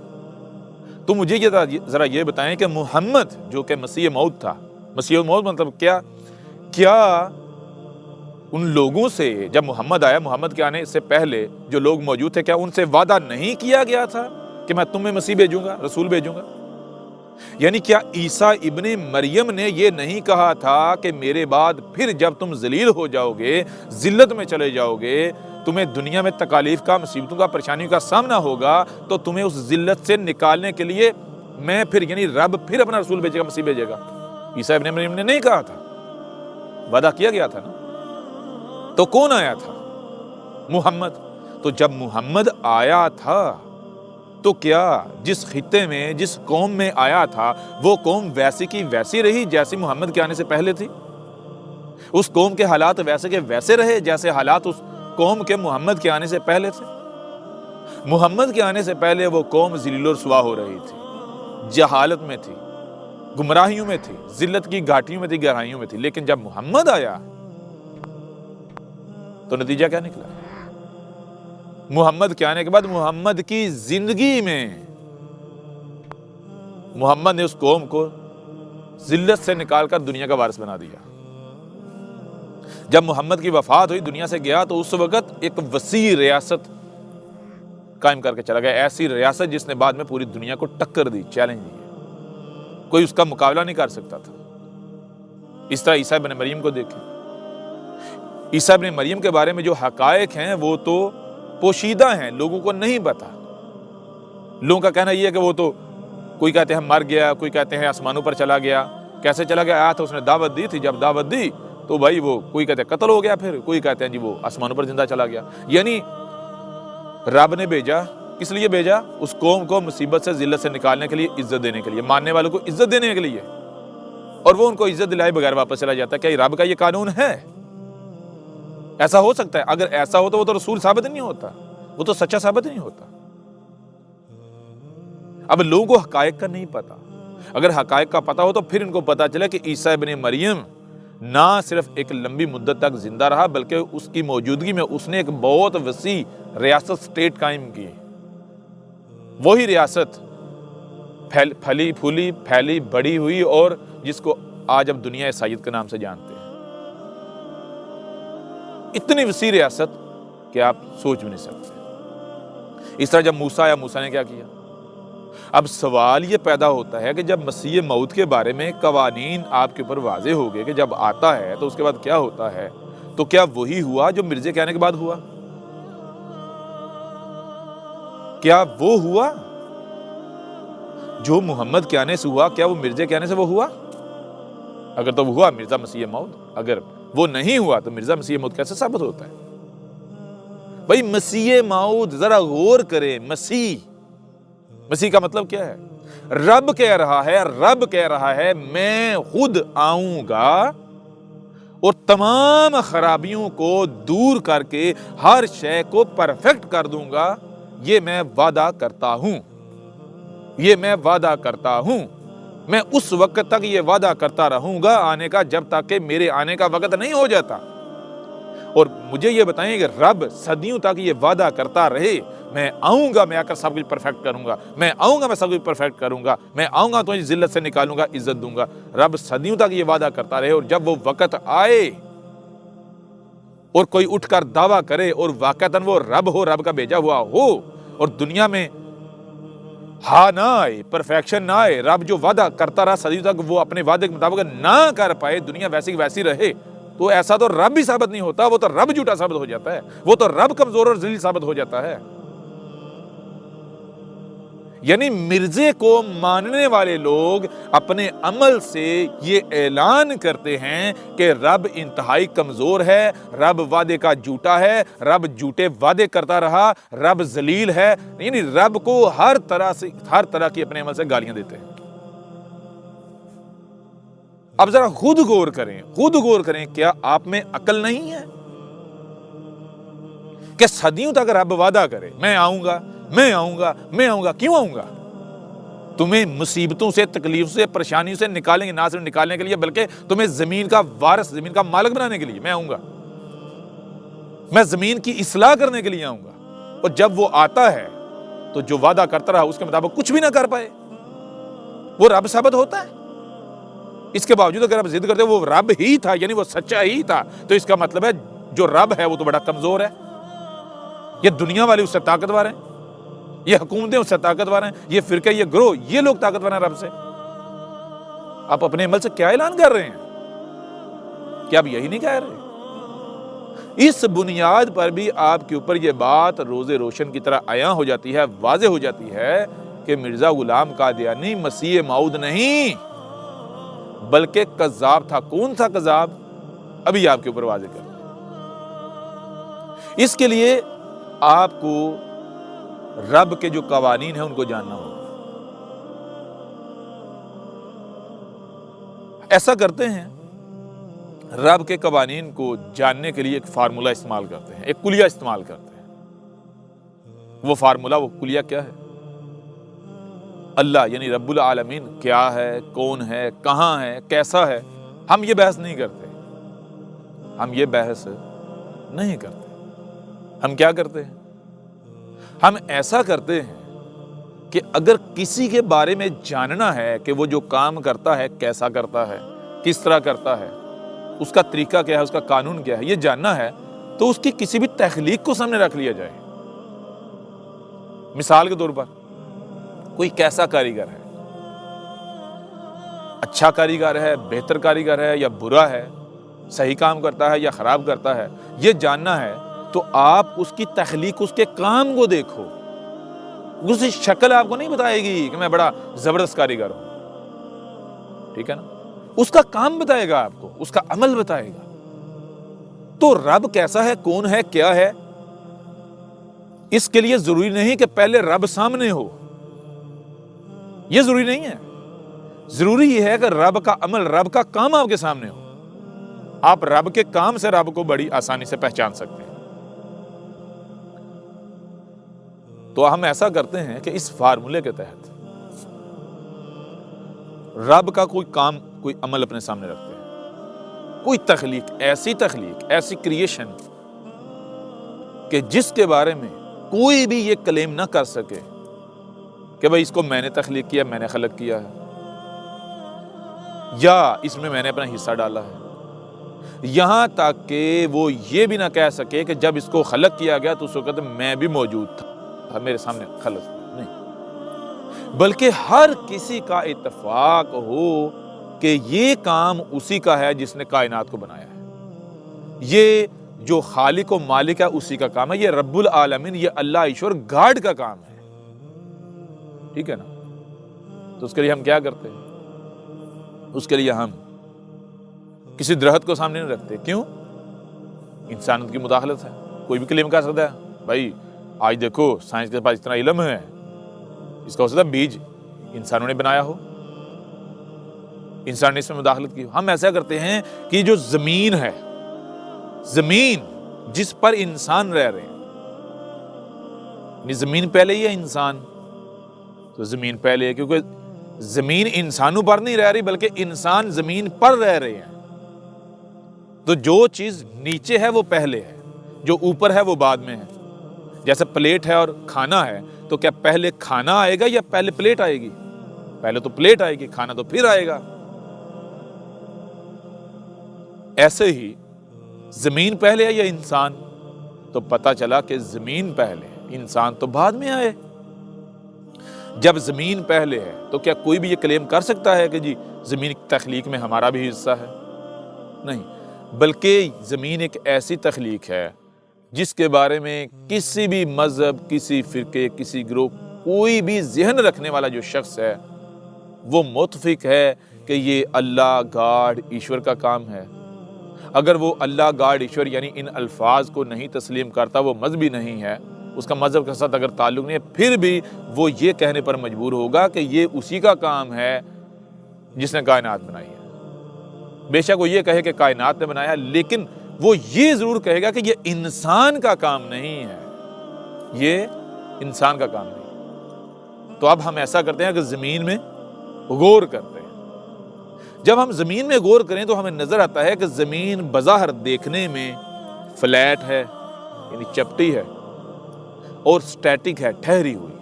Speaker 1: تو مجھے ذرا یہ بتائیں کہ محمد جو کہ مسیح موعود تھا، مسیح موعود مطلب کیا ان لوگوں سے جب محمد آیا، محمد کے آنے سے پہلے جو لوگ موجود تھے، کیا ان سے وعدہ نہیں کیا گیا تھا کہ میں تمہیں مسیح بھیجوں گا، رسول بھیجوں گا؟ یعنی کیا عیسیٰ ابن مریم نے یہ نہیں کہا تھا کہ میرے بعد پھر جب تم ذلیل ہو جاؤ گے، ذلت میں چلے جاؤ گے، تمہیں دنیا میں تکالیف کا، مصیبتوں کا، پریشانیوں کا سامنا ہوگا، تو تمہیں اس ذلت سے نکالنے کے لیے میں پھر، یعنی رب پھر اپنا رسول بھیجے گا، مسیح بھیجے گا؟ عیسیٰ ابن مریم نے نہیں کہا تھا، وعدہ کیا گیا تھا نا۔ تو کون آیا تھا؟ محمد۔ تو جب محمد آیا تھا تو کیا جس خطے میں، جس قوم میں آیا تھا، وہ قوم ویسی کی ویسی رہی جیسی محمد کے آنے سے پہلے تھی؟ اس قوم کے حالات ویسے کے ویسے رہے جیسے حالات اس قوم کے محمد کے آنے سے پہلے تھے؟ محمد کے آنے سے پہلے وہ قوم ذلیل و رسوا ہو رہی تھی، جہالت میں تھی، گمراہیوں میں تھی، ذلت کی گھاٹیوں میں تھی، گہرائیوں میں تھی، لیکن جب محمد آیا تو نتیجہ کیا نکلا؟ محمد کے آنے کے بعد محمد کی زندگی میں محمد نے اس قوم کو ذلت سے نکال کر دنیا کا وارث بنا دیا۔ جب محمد کی وفات ہوئی، دنیا سے گیا، تو اس وقت ایک وسیع ریاست قائم کر کے چلا گیا، ایسی ریاست جس نے بعد میں پوری دنیا کو ٹکر دی، چیلنج دی، کوئی اس کا مقابلہ نہیں کر سکتا تھا۔ اس طرح عیسیٰ ابن مریم کو دیکھیں۔ عیسیٰ ابن مریم کے بارے میں جو حقائق ہیں وہ تو پوشیدہ ہیں، لوگوں کو نہیں پتا۔ لوگوں کا کہنا یہ ہے کہ وہ تو کوئی کہتے ہیں مر گیا، کوئی کہتے ہیں آسمانوں پر چلا گیا۔ کیسے چلا گیا؟ آیا تھا، اس نے دعوت دی تھی، جب دعوت دی تو بھائی وہ کوئی کہتے ہیں قتل ہو گیا، پھر کوئی کہتے ہیں جی وہ آسمانوں پر زندہ چلا گیا۔ یعنی رب نے بھیجا، کس لیے بھیجا؟ اس قوم کو مصیبت سے، ذلت سے نکالنے کے لیے، عزت دینے کے لیے، ماننے والوں کو عزت دینے کے لیے، اور وہ ان کو عزت دلائے بغیر واپس چلا جاتا ہے۔ کیا یہ رب کا یہ قانون ہے؟ ایسا ہو سکتا ہے؟ اگر ایسا ہو تو وہ تو رسول ثابت نہیں ہوتا، وہ تو سچا ثابت نہیں ہوتا۔ اب لوگوں کو حقائق کا نہیں پتا۔ اگر حقائق کا پتا ہو تو پھر ان کو پتا چلا کہ عیسیٰ ابن مریم نہ صرف ایک لمبی مدت تک زندہ رہا، بلکہ اس کی موجودگی میں اس نے ایک بہت وسیع ریاست سٹیٹ قائم کی۔ وہی ریاست پھلی پھولی، پھیلی بڑی ہوئی، اور جس کو آج اب دنیا عیسائیت کے نام سے جانتے ہیں۔ اتنی وسیع ریاست کہ آپ سوچ بھی نہیں سکتے۔ اس طرح جب موسیٰ آیا، موسیٰ نے کیا کیا؟ اب سوال یہ پیدا ہوتا ہے کہ جب مسیح موعود کے بارے میں قوانین آپ کے اوپر واضح ہو گئے کہ جب آتا ہے تو اس کے بعد کیا ہوتا ہے، تو کیا وہی ہوا جو مرزا کے آنے کے بعد ہوا؟ کیا وہ ہوا جو محمد کے آنے سے ہوا؟ کیا وہ مرزا کے آنے سے وہ ہوا؟ اگر تو وہ ہوا مرزا مسیح موعود، اگر وہ نہیں ہوا تو مرزا مسیح موعود کیسے ثابت ہوتا ہے؟ بھائی مسیح موعود، ذرا غور کریں، مسیح کا مطلب کیا ہے؟ رب کہہ رہا ہے میں خود آؤں گا اور تمام خرابیوں کو دور کر کے ہر شے کو پرفیکٹ کر دوں گا۔ یہ میں وعدہ کرتا ہوں، میں اس وقت تک یہ وعدہ کرتا رہوں گا آنے کا، جب تک کہ میرے آنے کا وقت نہیں ہو جاتا۔ اور مجھے یہ بتائیں کہ رب صدیوں تک یہ وعدہ کرتا رہے، میں آؤں گا، میں آ کر سب کچھ پرفیکٹ کروں گا، میں آؤں گا، میں سب کچھ پرفیکٹ کروں گا، میں آؤں گا تو ذلت سے نکالوں گا، عزت دوں گا۔ رب صدیوں تک یہ وعدہ کرتا رہے، اور جب وہ وقت آئے اور کوئی اٹھ کر دعویٰ کرے اور واقعتاً وہ رب ہو، رب کا بھیجا ہوا ہو، اور دنیا میں نہ آئے، پرفیکشن نہ آئے، رب جو وعدہ کرتا رہا صدیوں تک وہ اپنے وعدے کے مطابق نہ کر پائے، دنیا ویسی کی ویسی رہے، تو ایسا تو رب بھی ثابت نہیں ہوتا، وہ تو رب جھوٹا ثابت ہو جاتا ہے، وہ تو رب کمزور اور ذلیل ثابت ہو جاتا ہے۔ یعنی مرزے کو ماننے والے لوگ اپنے عمل سے یہ اعلان کرتے ہیں کہ رب انتہائی کمزور ہے، رب وعدے کا جھوٹا ہے، رب جھوٹے وعدے کرتا رہا، رب ذلیل ہے، یعنی رب کو ہر طرح کی اپنے عمل سے گالیاں دیتے ہیں۔ اب ذرا خود غور کریں، کیا آپ میں عقل نہیں ہے کہ صدیوں تک رب وعدہ کرے میں آؤں گا، کیوں آؤں گا؟ تمہیں مصیبتوں سے، تکلیف سے، پریشانیوں سے نکالیں گے، نہ صرف نکالنے کے لیے بلکہ تمہیں زمین کا وارث، زمین کا مالک بنانے کے لیے میں آؤں گا، میں زمین کی اصلاح کرنے کے لیے آؤں گا۔ اور جب وہ آتا ہے تو جو وعدہ کرتا رہا اس کے مطابق کچھ بھی نہ کر پائے، وہ رب ثابت ہوتا ہے؟ اس کے باوجود اگر آپ ضد کرتے وہ رب ہی تھا، یعنی وہ سچا ہی تھا، تو اس کا مطلب ہے جو رب ہے وہ تو بڑا کمزور ہے۔ یہ دنیا والے اس سے طاقتور ہیں، یہ حکومتیں اس سے طاقتور ہیں، یہ فرقے، یہ گروہ، یہ لوگ طاقتور ہیں رب سے۔ آپ اپنے عمل سے کیا اعلان کر رہے ہیں؟ کیا آپ یہی نہیں کہہ رہے؟ اس بنیاد پر بھی آپ کے اوپر یہ بات روز روشن کی طرح عیاں ہو جاتی ہے، واضح ہو جاتی ہے کہ مرزا غلام قادیانی مسیح موعود نہیں بلکہ کذاب تھا۔ کون سا کذاب؟ ابھی آپ کے اوپر واضح کر دیں۔ اس کے لیے آپ کو رب کے جو قوانین ہیں ان کو جاننا ہوگا۔ ایسا کرتے ہیں، رب کے قوانین کو جاننے کے لیے ایک فارمولہ استعمال کرتے ہیں، ایک کلیہ استعمال کرتے ہیں۔ وہ فارمولا، وہ کلیہ کیا ہے؟ اللہ یعنی رب العالمین کیا ہے، کون ہے، کہاں ہے، کیسا ہے، ہم یہ بحث نہیں کرتے، ہم یہ بحث نہیں کرتے۔ ہم کیا کرتے ہیں؟ ہم ایسا کرتے ہیں کہ اگر کسی کے بارے میں جاننا ہے کہ وہ جو کام کرتا ہے کیسا کرتا ہے، کس طرح کرتا ہے، اس کا طریقہ کیا ہے، اس کا قانون کیا ہے، یہ جاننا ہے تو اس کی کسی بھی تخلیق کو سامنے رکھ لیا جائے۔ مثال کے طور پر کوئی کیسا کاریگر ہے، اچھا کاریگر ہے، بہتر کاریگر ہے یا برا ہے، صحیح کام کرتا ہے یا خراب کرتا ہے، یہ جاننا ہے تو آپ اس کی تخلیق، اس کے کام کو دیکھو۔ اس کی شکل آپ کو نہیں بتائے گی کہ میں بڑا زبردست کاریگر ہوں، ٹھیک ہے نا، اس کا کام بتائے گا آپ کو، اس کا عمل بتائے گا۔ تو رب کیسا ہے، کون ہے، کیا ہے، اس کے لیے ضروری نہیں کہ پہلے رب سامنے ہو، یہ ضروری نہیں ہے۔ ضروری یہ ہے کہ رب کا عمل، رب کا کام آپ کے سامنے ہو۔ آپ رب کے کام سے رب کو بڑی آسانی سے پہچان سکتے ہیں۔ تو ہم ایسا کرتے ہیں کہ اس فارمولے کے تحت رب کا کوئی کام، کوئی عمل اپنے سامنے رکھتے ہیں، کوئی تخلیق، ایسی کریشن کہ جس کے بارے میں کوئی بھی یہ کلیم نہ کر سکے کہ بھئی اس کو میں نے تخلیق کیا، میں نے خلق کیا ہے، یا اس میں نے اپنا حصہ ڈالا ہے۔ یہاں تک کہ وہ یہ بھی نہ کہہ سکے کہ جب اس کو خلق کیا گیا تو اس وقت میں بھی موجود تھا، میرے سامنے خلق نہیں، بلکہ ہر کسی کا اتفاق ہو کہ یہ کام اسی کا ہے جس نے کائنات کو بنایا ہے، یہ جو خالق و مالک ہے اسی کا کام ہے، یہ رب العالمین، یہ اللہ ایشور گاڈ کا کام ہے، ٹھیک ہے نا۔ تو اس کے لیے ہم کیا کرتے ہیں؟ اس کے لیے ہم کسی درخت کو سامنے نہیں رکھتے۔ کیوں؟ انسانیت کی مداخلت ہے۔ کوئی بھی کلیم کر سکتا ہے، بھائی آج دیکھو سائنس کے پاس اتنا علم ہے، اس کا ہو سکتا ہے بیج انسانوں نے بنایا ہو، انسان نے اس میں مداخلت کی ہو۔ ہم ایسا کرتے ہیں کہ جو زمین ہے، زمین جس پر انسان رہ رہے ہیں، یعنی زمین پہلے ہی ہے انسان، تو زمین پہلے ہے، کیونکہ زمین انسانوں پر نہیں رہ رہی بلکہ انسان زمین پر رہ رہے ہیں۔ تو جو چیز نیچے ہے وہ پہلے ہے، جو اوپر ہے وہ بعد میں ہے۔ جیسے پلیٹ ہے اور کھانا ہے، تو کیا پہلے کھانا آئے گا یا پہلے پلیٹ آئے گی؟ پہلے تو پلیٹ آئے گی، کھانا تو پھر آئے گا۔ ایسے ہی زمین پہلے ہے یا انسان؟ تو پتہ چلا کہ زمین پہلے ہے، انسان تو بعد میں آئے۔ جب زمین پہلے ہے تو کیا کوئی بھی یہ کلیم کر سکتا ہے کہ جی زمین کی تخلیق میں ہمارا بھی حصہ ہے؟ نہیں، بلکہ زمین ایک ایسی تخلیق ہے جس کے بارے میں کسی بھی مذہب، کسی فرقے، کسی گروہ، کوئی بھی ذہن رکھنے والا جو شخص ہے وہ متفق ہے کہ یہ اللہ گاڈ ایشور کا کام ہے۔ اگر وہ اللہ گاڈ ایشور یعنی ان الفاظ کو نہیں تسلیم کرتا، وہ مذہبی نہیں ہے، اس کا مذہب کے ساتھ اگر تعلق نہیں ہے، پھر بھی وہ یہ کہنے پر مجبور ہوگا کہ یہ اسی کا کام ہے جس نے کائنات بنائی ہے۔ بے شک وہ یہ کہے کہ کائنات نے بنایا، لیکن وہ یہ ضرور کہے گا کہ یہ انسان کا کام نہیں ہے، یہ انسان کا کام نہیں۔ تو اب ہم ایسا کرتے ہیں کہ زمین میں غور کرتے ہیں۔ جب ہم زمین میں غور کریں تو ہمیں نظر آتا ہے کہ زمین بظاہر دیکھنے میں فلیٹ ہے، یعنی چپٹی ہے، اور سٹیٹک ہے، ٹھہری ہوئی،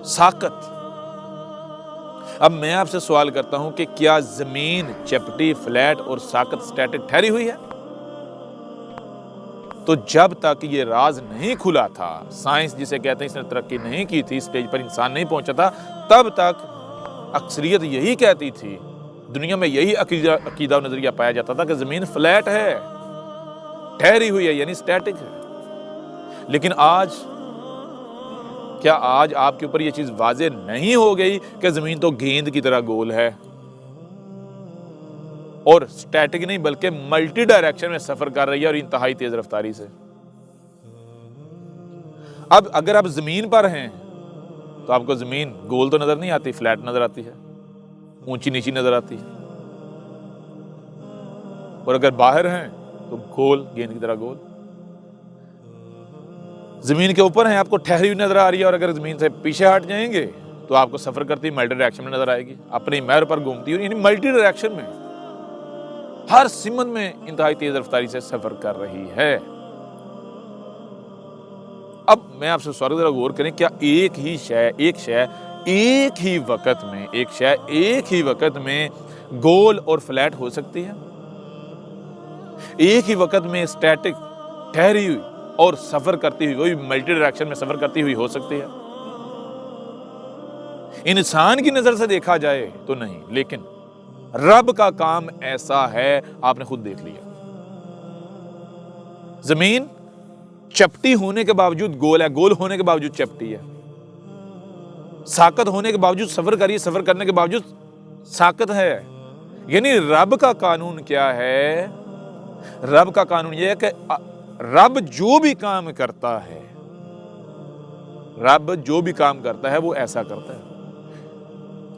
Speaker 1: ساکت۔ اب میں آپ سے سوال کرتا ہوں کہ کیا زمین چپٹی، فلیٹ اور ساکت، سٹیٹک، ٹھہری ہوئی ہے؟ تو جب تک یہ راز نہیں کھلا تھا، سائنس جسے کہتے ہیں اس نے ترقی نہیں کی تھی، اسٹیج پر انسان نہیں پہنچا تھا، تب تک اکثریت یہی کہتی تھی، دنیا میں یہی عقیدہ و نظریہ پایا جاتا تھا کہ زمین فلیٹ ہے، ٹھہری ہوئی ہے، یعنی سٹیٹک ہے۔ لیکن آج کیا آج آپ کے اوپر یہ چیز واضح نہیں ہو گئی کہ زمین تو گیند کی طرح گول ہے، اور سٹیٹک نہیں بلکہ ملٹی ڈائریکشن میں سفر کر رہی ہے اور انتہائی تیز رفتاری سے؟ اب اگر آپ زمین پر ہیں تو آپ کو زمین گول تو نظر نہیں آتی، فلیٹ نظر آتی ہے، اونچی نیچی نظر آتی ہے، اور اگر باہر ہیں تو گول، گیند کی طرح گول۔ زمین کے اوپر ہیں، آپ کو ٹھہری ہوئی نظر آ رہی ہے، اور اگر زمین سے پیچھے ہٹ جائیں گے تو آپ کو سفر کرتی ملٹی ڈائریکشن میں نظر آئے گی، اپنی محور پر گھومتی ہوئی، یعنی ملٹی ڈائریکشن میں ہر سمت میں انتہائی تیز رفتاری سے سفر کر رہی ہے۔ اب میں آپ سے سوال ذرا غور کریں، کیا ایک شے ایک ہی وقت میں گول اور فلیٹ ہو سکتی ہے؟ ایک ہی وقت میں اسٹیٹک ٹھہری ہوئی اور سفر کرتی ہوئی، وہی ملٹی ڈائریکشن میں سفر کرتی ہوئی ہو سکتی ہے؟ انسان کی نظر سے دیکھا جائے تو نہیں، لیکن رب کا کام ایسا ہے، آپ نے خود دیکھ لیا۔ زمین چپٹی ہونے کے باوجود گول ہے، گول ہونے کے باوجود چپٹی ہے، ساکت ہونے کے باوجود سفر کر رہی ہے، سفر کرنے کے باوجود ساکت ہے۔ یعنی رب کا قانون کیا ہے؟ رب کا قانون یہ ہے کہ رب جو بھی کام کرتا ہے وہ ایسا کرتا ہے۔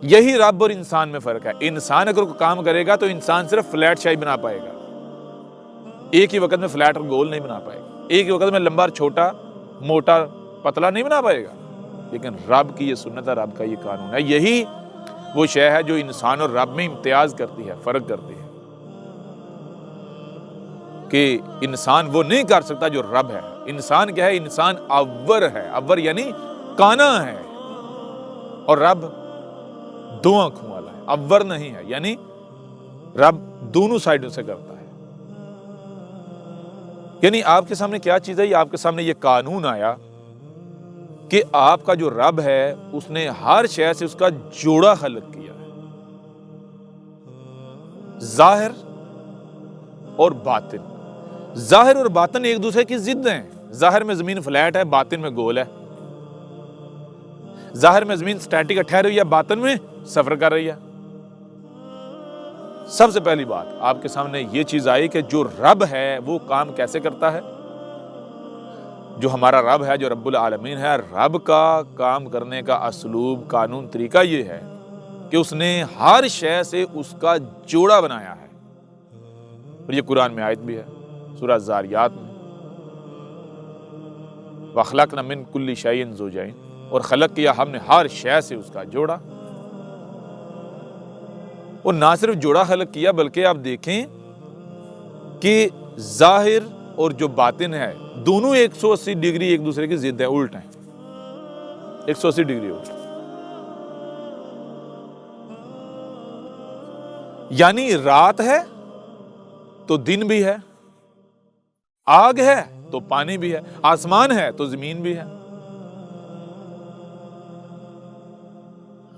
Speaker 1: یہی رب اور انسان میں فرق ہے۔ انسان اگر کوئی کام کرے گا تو انسان صرف فلیٹ شاہی بنا پائے گا، ایک ہی وقت میں فلیٹ اور گول نہیں بنا پائے گا، ایک ہی وقت میں لمبا اور چھوٹا، موٹا پتلا نہیں بنا پائے گا۔ لیکن رب کی یہ سنت ہے، رب کا یہ قانون ہے، یہی وہ شے ہے جو انسان اور رب میں امتیاز کرتی ہے، فرق کرتی ہے، کہ انسان وہ نہیں کر سکتا جو رب ہے۔ انسان کیا ہے؟ انسان عور ہے، عور یعنی کانا ہے، اور رب دو آنکھوں والا ہے، عور نہیں ہے، یعنی رب دونوں سائڈوں سے کرتا ہے۔ یعنی آپ کے سامنے کیا چیز ہے؟ آپ کے سامنے یہ قانون آیا کہ آپ کا جو رب ہے اس نے ہر شے سے اس کا جوڑا خلق کیا ہے، ظاہر اور باطن۔ ظاہر اور باطن ایک دوسرے کی ضد ہیں۔ ظاہر میں زمین فلیٹ ہے، باطن میں گول ہے۔ ظاہر میں زمین سٹیٹک ٹھہری ہوئی ہے، باطن میں سفر کر رہی ہے۔ سب سے پہلی بات آپ کے سامنے یہ چیز آئی کہ جو رب ہے وہ کام کیسے کرتا ہے۔ جو ہمارا رب ہے، جو رب العالمین ہے، رب کا کام کرنے کا اسلوب، قانون، طریقہ یہ ہے کہ اس نے ہر شے سے اس کا جوڑا بنایا ہے، اور یہ قرآن میں آیت بھی ہے سورہ زاریات میں، وَخَلَقْنَا مِن كُلِّ شَيْءٍ زَوْجَيْنِ، اور خلق کیا ہم نے ہر شے سے اس کا جوڑا۔ اور نہ صرف جوڑا خلق کیا بلکہ آپ دیکھیں کہ ظاہر اور جو باطن ہے دونوں 180 ڈگری ایک دوسرے کی ضد ہیں، الٹ ہیں، 180 ڈگری الٹ۔ یعنی رات ہے تو دن بھی ہے، آگ ہے تو پانی بھی ہے، آسمان ہے تو زمین بھی ہے۔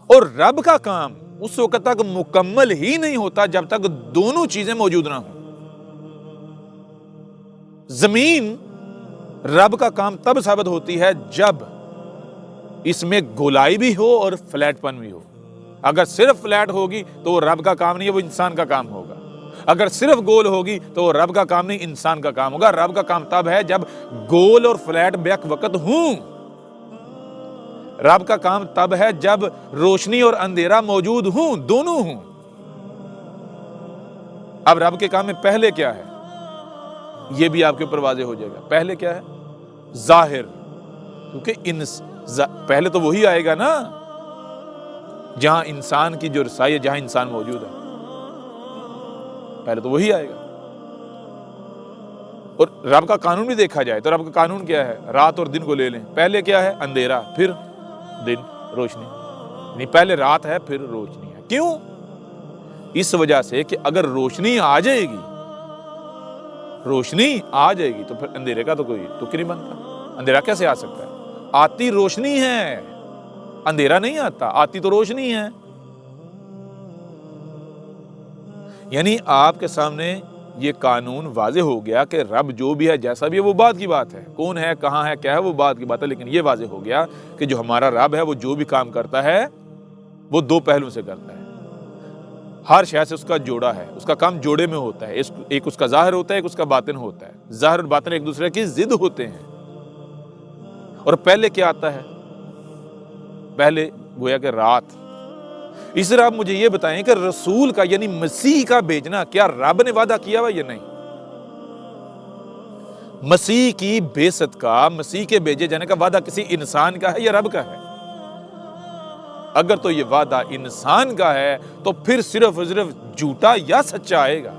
Speaker 1: اور رب کا کام اس وقت تک مکمل ہی نہیں ہوتا جب تک دونوں چیزیں موجود نہ ہوں۔ زمین رب کا کام تب ثابت ہوتی ہے جب اس میں گولائی بھی ہو اور فلیٹ پن بھی ہو۔ اگر صرف فلیٹ ہوگی تو وہ رب کا کام نہیں ہے، وہ انسان کا کام ہوگا۔ اگر صرف گول ہوگی تو وہ رب کا کام نہیں، انسان کا کام ہوگا۔ رب کا کام تب ہے جب گول اور فلیٹ بیک وقت ہوں۔ رب کا کام تب ہے جب روشنی اور اندھیرا موجود ہوں، دونوں ہوں۔ اب رب کے کام میں پہلے کیا ہے یہ بھی آپ کے اوپر واضح ہو جائے گا۔ پہلے کیا ہے؟ ظاہر، کیونکہ پہلے تو وہی آئے گا نا جہاں انسان کی جو رسائی ہے، جہاں انسان موجود ہے، پہلے تو وہی آئے گا۔ اور رب کا قانون بھی دیکھا جائے تو رب کا قانون کیا ہے؟ رات اور دن کو لے لیں، پہلے کیا ہے؟ اندھیرا، پھر دن، روشنی، یعنی پہلے رات ہے پھر روشنی ہے۔ کیوں؟ اس وجہ سے کہ اگر روشنی آ جائے گی تو پھر اندھیرے کا تو کوئی تک نہیں بنتا۔ اندھیرا کیسے آ سکتا ہے؟ آتی روشنی ہے، اندھیرا نہیں آتا، آتی تو روشنی ہے۔ یعنی آپ کے سامنے یہ قانون واضح ہو گیا کہ رب جو بھی ہے، جیسا بھی ہے، وہ بات کی بات ہے، کون ہے، کہاں ہے، کیا ہے، وہ بات کی بات ہے۔ لیکن یہ واضح ہو گیا کہ جو ہمارا رب ہے وہ جو بھی کام کرتا ہے وہ دو پہلوں سے کرتا ہے، ہر شے سے اس کا جوڑا ہے، اس کا کام جوڑے میں ہوتا ہے، ایک اس کا ظاہر ہوتا ہے، ایک اس کا باطن ہوتا ہے۔ ظاہر اور باطن ایک دوسرے کی ضد ہوتے ہیں۔ اور پہلے کیا آتا ہے؟ پہلے گویا کہ رات۔ اس طرح آپ مجھے یہ بتائیں کہ رسول کا یعنی مسیح کا بھیجنا کیا رب نے وعدہ کیا ہوا یا نہیں؟ مسیح کی بعثت کا، مسیح کے بھیجے جانے کا وعدہ کسی انسان کا ہے یا رب کا ہے؟ اگر تو یہ وعدہ انسان کا ہے تو پھر صرف جھوٹا یا سچا آئے گا،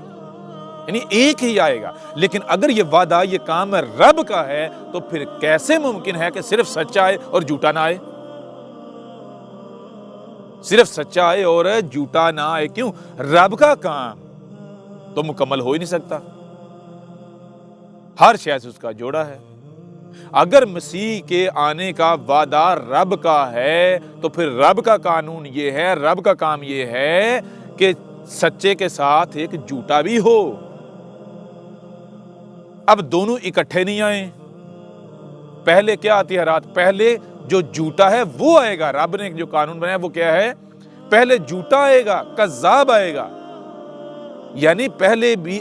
Speaker 1: یعنی ایک ہی آئے گا۔ لیکن اگر یہ وعدہ، یہ کام رب کا ہے تو پھر کیسے ممکن ہے کہ صرف سچا آئے اور جھوٹا نہ آئے؟ صرف سچا آئے اور جھوٹا نہ آئے، کیوں؟ رب کا کام تو مکمل ہو ہی نہیں سکتا، ہر شے سے اس کا جوڑا ہے۔ اگر مسیح کے آنے کا وعدہ رب کا ہے تو پھر رب کا قانون یہ ہے، رب کا کام یہ ہے کہ سچے کے ساتھ ایک جھوٹا بھی ہو۔ اب دونوں اکٹھے نہیں آئیں، پہلے کیا آتی ہے رات؟ پہلے جو جھوٹا ہے وہ آئے گا۔ رب نے جو قانون بنایا وہ کیا ہے؟ پہلے جھوٹا آئے گا، کذاب آئے گا، یعنی پہلے بھی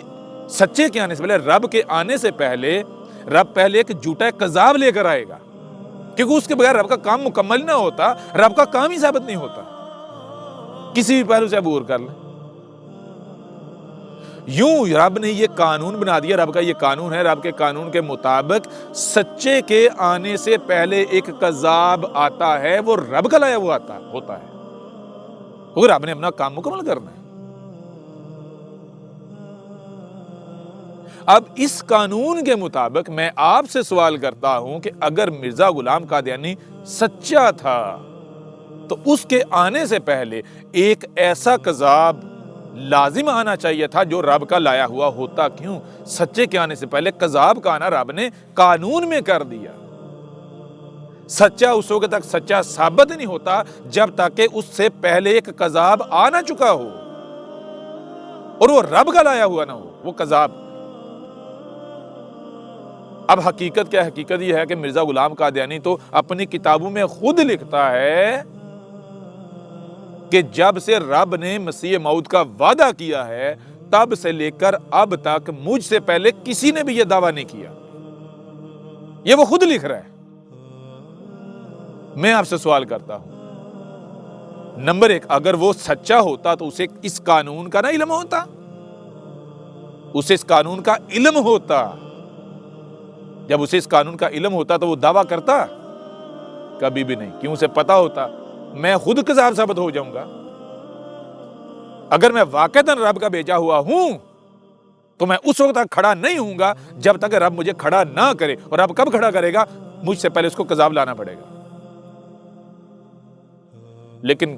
Speaker 1: سچے کے آنے سے پہلے، رب کے آنے سے پہلے رب پہلے ایک جھوٹا کذاب لے کر آئے گا، کیونکہ اس کے بغیر رب کا کام مکمل نہ ہوتا، رب کا کام ہی ثابت نہیں ہوتا، کسی بھی پہلو سے عبور کر لیں۔ یوں رب نے یہ قانون بنا دیا، رب کا یہ قانون ہے، رب کے قانون کے مطابق سچے کے آنے سے پہلے ایک کذاب آتا ہے، وہ رب کا لایا ہوا ہوتا ہے، وہ رب نے اپنا کام مکمل کرنا ہے۔ اب اس قانون کے مطابق میں آپ سے سوال کرتا ہوں کہ اگر مرزا غلام قادیانی سچا تھا تو اس کے آنے سے پہلے ایک ایسا کذاب لازم آنا چاہیے تھا جو رب کا لایا ہوا ہوتا، کیوں؟ سچے کے آنے سے پہلے کذاب کا آنا رب نے قانون میں کر دیا۔ سچا اس وقت تک سچا ثابت نہیں ہوتا جب تک کہ اس سے پہلے ایک کذاب آ نہ چکا ہو اور وہ رب کا لایا ہوا نہ ہو وہ کذاب۔ اب حقیقت کیا ہے؟ حقیقت یہ ہے کہ مرزا غلام قادیانی تو اپنی کتابوں میں خود لکھتا ہے کہ جب سے رب نے مسیح موعود کا وعدہ کیا ہے تب سے لے کر اب تک مجھ سے پہلے کسی نے بھی یہ دعویٰ نہیں کیا، یہ وہ خود لکھ رہا ہے۔ میں آپ سے سوال کرتا ہوں، نمبر ایک، اگر وہ سچا ہوتا تو اسے اس قانون کا نہ علم ہوتا؟ اسے اس قانون کا علم ہوتا، جب اسے اس قانون کا علم ہوتا تو وہ دعویٰ کرتا؟ کبھی بھی نہیں، کیوں؟ اسے پتا ہوتا میں خود کذاب ثابت ہو جاؤں گا۔ اگر میں واقعتاً رب کا بھیجا ہوا ہوں تو میں اس وقت تک کھڑا نہیں ہوں گا جب تک رب مجھے کھڑا نہ کرے، اور رب کب کھڑا کرے گا؟ مجھ سے پہلے اس کو کذاب لانا پڑے گا۔ لیکن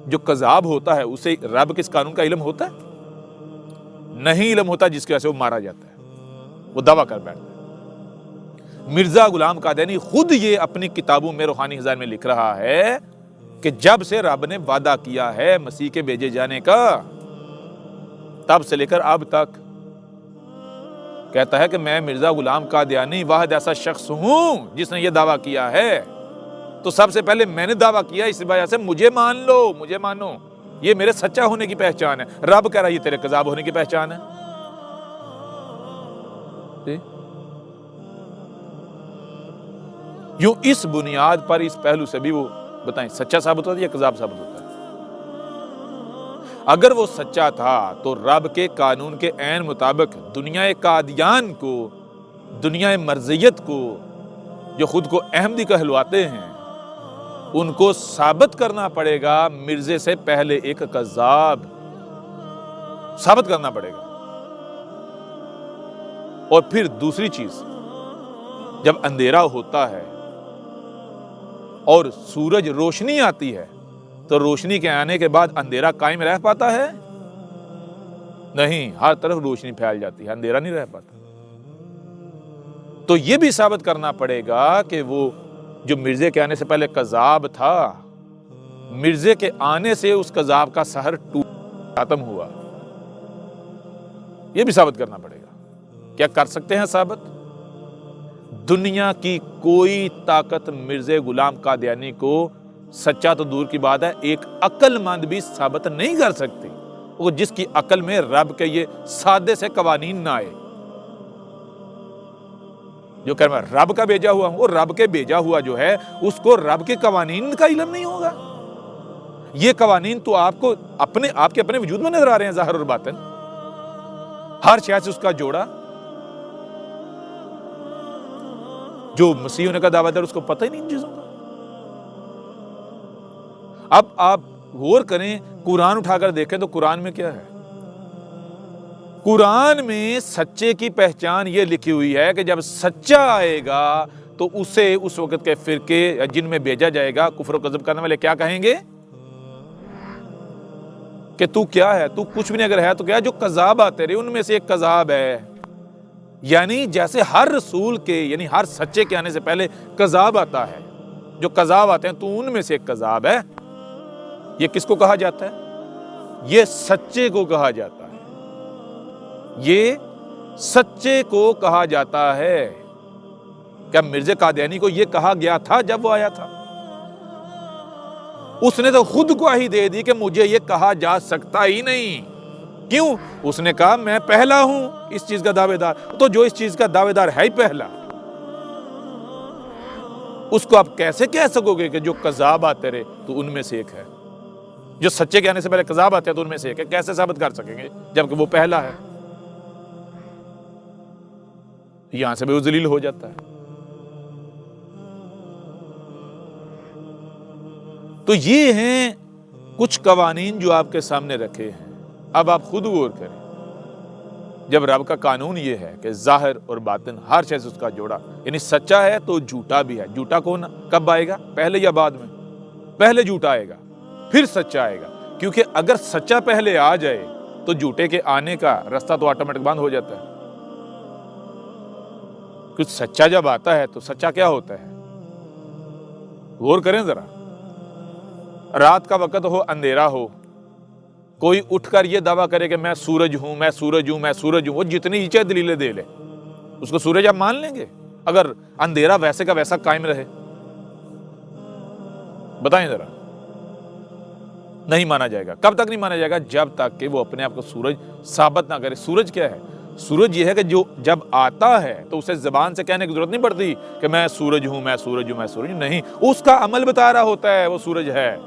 Speaker 1: جو کذاب ہوتا ہے اسے رب کس قانون کا علم ہوتا ہے؟ نہیں علم ہوتا، جس کی وجہ سے وہ مارا جاتا ہے، وہ دعویٰ کر بیٹھتا ہے۔ مرزا غلام قادیانی خود یہ اپنی کتابوں میں روحانی خزائن میں لکھ رہا ہے کہ جب سے رب نے وعدہ کیا ہے مسیح کے بھیجے جانے کا تب سے لے کر اب تک کہتا ہے کہ میں مرزا غلام قادیانی واحد ایسا شخص ہوں جس نے یہ دعویٰ کیا ہے، تو سب سے پہلے میں نے دعویٰ کیا، اس وجہ سے مجھے مان لو، مجھے مانو، یہ میرے سچا ہونے کی پہچان ہے۔ رب کہہ رہا ہے یہ تیرے کذاب ہونے کی پہچان ہے۔ یوں اس بنیاد پر، اس پہلو سے بھی وہ بتائیں سچا ثابت ہوتا ہے یا کذاب ثابت ہوتا ہے؟ اگر وہ سچا تھا تو رب کے قانون کے عین مطابق دنیا قادیان کو، دنیا مرضیت کو، جو خود کو احمدی کہلواتے ہیں، ان کو ثابت کرنا پڑے گا مرزے سے پہلے ایک کذاب ثابت کرنا پڑے گا۔ اور پھر دوسری چیز، جب اندھیرا ہوتا ہے اور سورج روشنی آتی ہے تو روشنی کے آنے کے بعد اندھیرا قائم رہ پاتا ہے؟ نہیں، ہر طرف روشنی پھیل جاتی ہے، اندھیرا نہیں رہ پاتا۔ تو یہ بھی ثابت کرنا پڑے گا کہ وہ جو مرزے کے آنے سے پہلے کذاب تھا، مرزے کے آنے سے اس کذاب کا سحر ختم ہوا، یہ بھی ثابت کرنا پڑے گا۔ کیا کر سکتے ہیں ثابت؟ دنیا کی کوئی طاقت مرزا غلام قادیانی کو، سچا تو دور کی بات ہے، ایک عقل مند بھی ثابت نہیں کر سکتی، وہ جس کی عقل میں رب کے یہ سادے سے قوانین نہ آئے۔ جو کہہ رہا ہے رب کا بھیجا ہوا ہوں، وہ رب کے بھیجا ہوا جو ہے اس کو رب کے قوانین کا علم نہیں ہوگا۔ یہ قوانین تو آپ کو آپ کے اپنے وجود میں نظر آ رہے ہیں، ظاہر اور باطن، ہر شے سے اس کا جوڑا۔ جو مسیح ہونے کا دعویٰ دار اس کو پتہ ہی نہیں ان چیزوں کا۔ اب آپ غور کریں، قرآن اٹھا کر دیکھیں تو قرآن میں کیا ہے؟ قرآن میں سچے کی پہچان یہ لکھی ہوئی ہے کہ جب سچا آئے گا تو اسے اس وقت کے فرقے جن میں بھیجا جائے گا کفر و کذب کرنے والے کیا کہیں گے کہ تو کیا ہے، تو کچھ بھی نہیں، اگر ہے تو کیا، جو کذاب آتے رہے ان میں سے ایک کذاب ہے۔ یعنی جیسے ہر رسول کے، یعنی ہر سچے کے آنے سے پہلے کذاب آتا ہے، جو کذاب آتے ہیں تو ان میں سے ایک کذاب ہے۔ یہ کس کو کہا جاتا ہے؟ یہ سچے کو کہا جاتا ہے، یہ سچے کو کہا جاتا ہے۔ کیا مرزا قادیانی کو یہ کہا گیا تھا جب وہ آیا تھا؟ اس نے تو خود گواہی دے دی کہ مجھے یہ کہا جا سکتا ہی نہیں۔ کیوں؟ اس نے کہا میں پہلا ہوں اس چیز کا دعوے دار۔ تو جو اس چیز کا دعوے دار ہے ہی پہلا، اس کو آپ کیسے کہہ سکو گے کہ جو کذاب آتے رہے تو ان میں سے ایک ہے؟ جو سچے کے آنے سے پہلے کذاب آتے ہیں تو ان میں سے ایک ہے، کیسے ثابت کر سکیں گے جبکہ وہ پہلا ہے؟ یہاں سے بھی وہ ذلیل ہو جاتا ہے۔ تو یہ ہیں کچھ قوانین جو آپ کے سامنے رکھے ہیں۔ اب آپ خود غور کریں، جب رب کا قانون یہ ہے کہ ظاہر اور باطن ہر چیز اس کا جوڑا، یعنی سچا ہے تو جھوٹا بھی ہے۔ جھوٹا کون کب آئے گا؟ پہلے یا بعد میں؟ پہلے جھوٹا آئے گا پھر سچا آئے گا، کیونکہ اگر سچا پہلے آ جائے تو جھوٹے کے آنے کا راستہ تو آٹومیٹک بند ہو جاتا ہے۔ کچھ سچا جب آتا ہے تو سچا کیا ہوتا ہے؟ غور کریں ذرا، رات کا وقت ہو، اندھیرا ہو، کوئی اٹھ کر یہ دعویٰ کرے کہ میں سورج ہوں، میں سورج ہوں، میں سورج ہوں، وہ جتنی نیچے دلیلیں دے لے، اس کو سورج آپ مان لیں گے اگر اندھیرا ویسے کا ویسا قائم رہے؟ بتائیں ذرا۔ نہیں مانا جائے گا۔ کب تک نہیں مانا جائے گا؟ جب تک کہ وہ اپنے آپ کو سورج ثابت نہ کرے۔ سورج کیا ہے؟ سورج یہ ہے کہ جو جب آتا ہے تو اسے زبان سے کہنے کی ضرورت نہیں پڑتی کہ میں سورج ہوں، میں سورج ہوں، میں سورج ہوں، نہیں، اس کا عمل بتا رہا ہوتا ہے وہ سورج ہے۔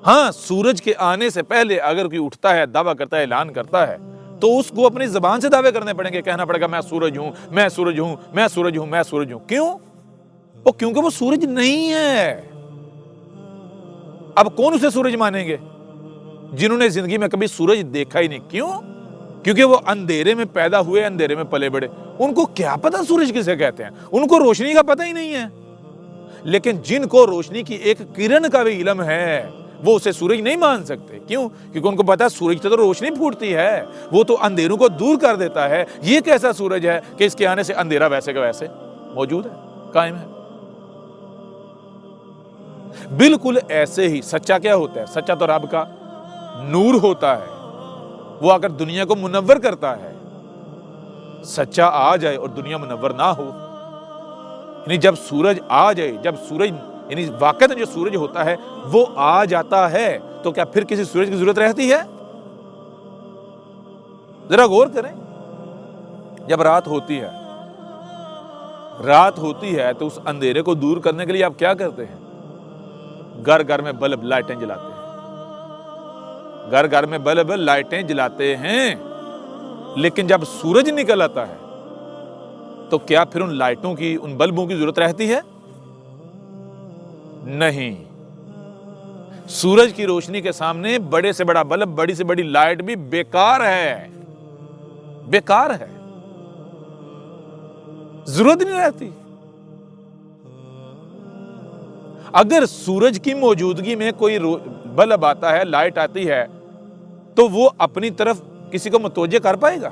Speaker 1: ہاں، سورج کے آنے سے پہلے اگر کوئی اٹھتا ہے، دعویٰ کرتا ہے، اعلان کرتا ہے تو اس کو اپنی زبان سے دعوے کرنے پڑیں گے، کہنا پڑے گا میں سورج ہوں، میں سورج ہوں، میں سورج ہوں، میں سورج ہوں۔ کیوں؟ کیونکہ وہ سورج نہیں ہے۔ اب کون اسے سورج مانیں گے؟ جنہوں نے زندگی میں کبھی سورج دیکھا ہی نہیں۔ کیوں؟ کیونکہ وہ اندھیرے میں پیدا ہوئے، اندھیرے میں پلے بڑے، ان کو کیا پتا سورج کسے کہتے ہیں؟ ان کو روشنی کا پتہ ہی نہیں ہے۔ لیکن جن کو روشنی کی ایک کرن کا بھی علم ہے وہ اسے سورج نہیں مان سکتے۔ کیوں؟ کیونکہ ان کو پتا ہے سورج سے تو روشنی پھوٹتی ہے، وہ تو اندھیروں کو دور کر دیتا ہے۔ یہ کیسا سورج ہے کہ اس کے آنے سے اندھیرا ویسے کا ویسے موجود ہے، قائم ہے۔ بالکل ایسے ہی سچا کیا ہوتا ہے؟ سچا تو رب کا نور ہوتا ہے، وہ اگر دنیا کو منور کرتا ہے۔ سچا آ جائے اور دنیا منور نہ ہو، یعنی جب سورج آ جائے، جب سورج یعنی واقعتاً جو سورج ہوتا ہے وہ آ جاتا ہے تو کیا پھر کسی سورج کی ضرورت رہتی ہے؟ ذرا غور کریں، جب رات ہوتی ہے تو اس اندھیرے کو دور کرنے کے لیے آپ کیا کرتے ہیں؟ گھر گھر میں بلب لائٹیں جلاتے ہیں، گھر گھر میں بلب لائٹیں جلاتے ہیں۔ لیکن جب سورج نکل آتا ہے تو کیا پھر ان لائٹوں کی، ان بلبوں کی ضرورت رہتی ہے؟ نہیں۔ سورج کی روشنی کے سامنے بڑے سے بڑا بلب، بڑی سے بڑی لائٹ بھی بیکار ہے، بیکار ہے، ضرورت نہیں رہتی۔ اگر سورج کی موجودگی میں کوئی بلب آتا ہے، لائٹ آتی ہے، تو وہ اپنی طرف کسی کو متوجہ کر پائے گا؟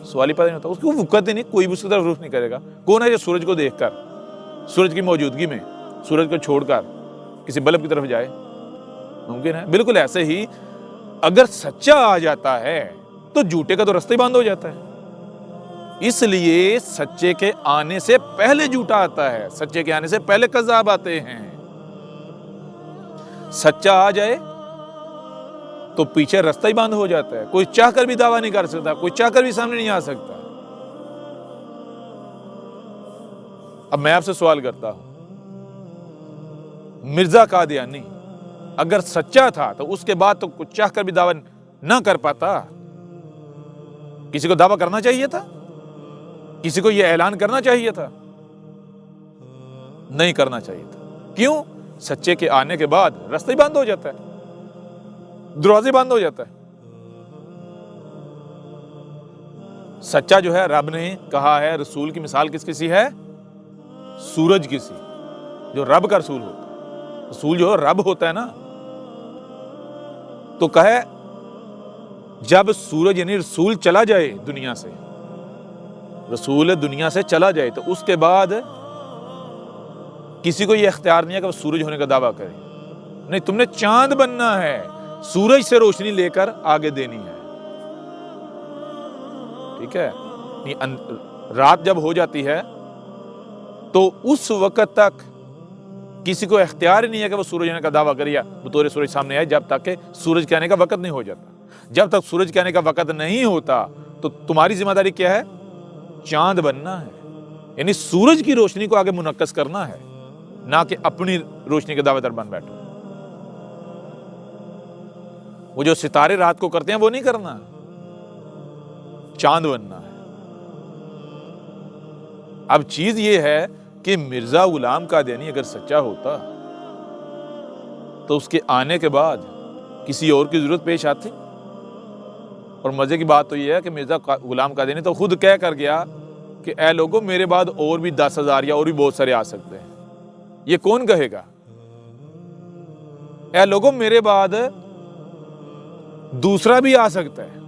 Speaker 1: سوال ہی پتہ نہیں ہوتا، اس کو وقت ہی نہیں، کوئی بھی اس کی طرف رخ نہیں کرے گا۔ کون ہے جو سورج کو دیکھ کر، سورج کی موجودگی میں سورج کو چھوڑ کر کسی بلب کی طرف جائے؟ ممکن ہے۔ بالکل ایسے ہی اگر سچا آ جاتا ہے تو جھوٹے کا تو رستہ ہی بند ہو جاتا ہے۔ اس لیے سچے کے آنے سے پہلے جھوٹا آتا ہے، سچے کے آنے سے پہلے کذاب آتے ہیں۔ سچا آ جائے تو پیچھے رستہ ہی بند ہو جاتا ہے، کوئی چاہ کر بھی دعویٰ نہیں کر سکتا، کوئی چاہ کر بھی سامنے نہیں آ سکتا۔ اب میں آپ سے سوال کرتا ہوں، مرزا قادیانی اگر سچا تھا تو اس کے بعد تو کچھ چاہ کر بھی دعویٰ نہ کر پاتا، کسی کو دعویٰ کرنا چاہیے تھا؟ کسی کو یہ اعلان کرنا چاہیے تھا؟ نہیں کرنا چاہیے تھا۔ کیوں؟ سچے کے آنے کے بعد رستہ ہی بند ہو جاتا ہے، دروازے بند ہو جاتا ہے۔ سچا جو ہے، رب نے کہا ہے رسول کی مثال کس کسی ہے؟ سورج کی سی، جو رب کا رسول ہوتا ہے۔ رسول جو رب ہوتا ہے نا، تو کہے جب سورج یعنی رسول چلا جائے دنیا سے، رسول دنیا سے چلا جائے، تو اس کے بعد کسی کو یہ اختیار نہیں ہے کہ وہ سورج ہونے کا دعویٰ کرے۔ نہیں، تم نے چاند بننا ہے، سورج سے روشنی لے کر آگے دینی ہے، ٹھیک ہے؟ رات جب ہو جاتی ہے تو اس وقت تک کسی کو اختیار ہی نہیں ہے کہ وہ سورج ہونے کا دعویٰ کرے یا بطور سورج سامنے آئے، جب تک کہ سورج کے آنے کا وقت نہیں ہو جاتا۔ جب تک سورج کے آنے کا وقت نہیں ہوتا تو تمہاری ذمہ داری کیا ہے؟ چاند بننا ہے، یعنی سورج کی روشنی کو آگے منعکس کرنا ہے، نہ کہ اپنی روشنی کے دعوے دار بن بیٹھو۔ وہ جو ستارے رات کو کرتے ہیں وہ نہیں کرنا، چاند بننا ہے۔ اب چیز یہ ہے کہ مرزا غلام قادیانی اگر سچا ہوتا تو اس کے آنے کے بعد کسی اور کی ضرورت پیش آتی؟ اور مزے کی بات تو یہ ہے کہ مرزا غلام قادیانی تو خود کہہ کر گیا کہ اے لوگوں، میرے بعد اور بھی 10,000 یا اور بھی بہت سارے آ سکتے ہیں۔ یہ کون کہے گا؟ اے لوگوں، میرے بعد دوسرا بھی آ سکتا ہے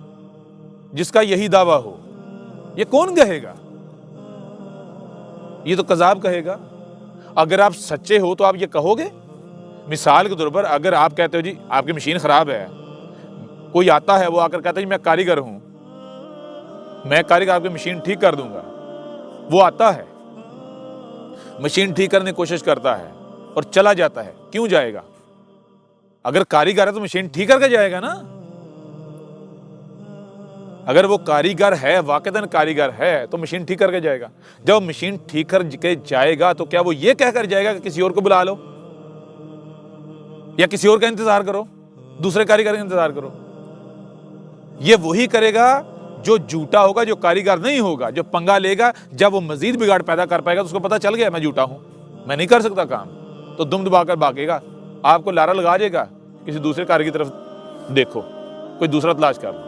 Speaker 1: جس کا یہی دعویٰ ہو۔ یہ کون کہے گا؟ یہ تو کذاب کہے گا۔ اگر آپ سچے ہو تو آپ یہ کہو گے؟ مثال کے طور پر اگر آپ کہتے ہو جی آپ کی مشین خراب ہے، کوئی آتا ہے وہ آ کر کہتا ہے جی میں کاریگر ہوں، میں کاریگر آپ کی مشین ٹھیک کر دوں گا، وہ آتا ہے مشین ٹھیک کرنے کی کوشش کرتا ہے اور چلا جاتا ہے، کیوں جائے گا؟ اگر کاریگر ہے تو مشین ٹھیک کر کے جائے گا نا۔ اگر وہ کاریگر ہے، واقعتاً کاریگر ہے، تو مشین ٹھیک کر کے جائے گا۔ جب مشین ٹھیک کر کے جائے گا تو کیا وہ یہ کہہ کر جائے گا کہ کسی اور کو بلا لو یا کسی اور کا انتظار کرو، دوسرے کاریگر کا انتظار کرو؟ یہ وہی کرے گا جو جھوٹا ہوگا، جو کاریگر نہیں ہوگا، جو پنگا لے گا۔ جب وہ مزید بگاڑ پیدا کر پائے گا تو اس کو پتہ چل گیا میں جھوٹا ہوں، میں نہیں کر سکتا کام، تو دم دبا کر بھاگے گا، آپ کو لارا لگا دے گا، کسی دوسرے کاریگر کی طرف دیکھو، کوئی دوسرا تلاش کر لو۔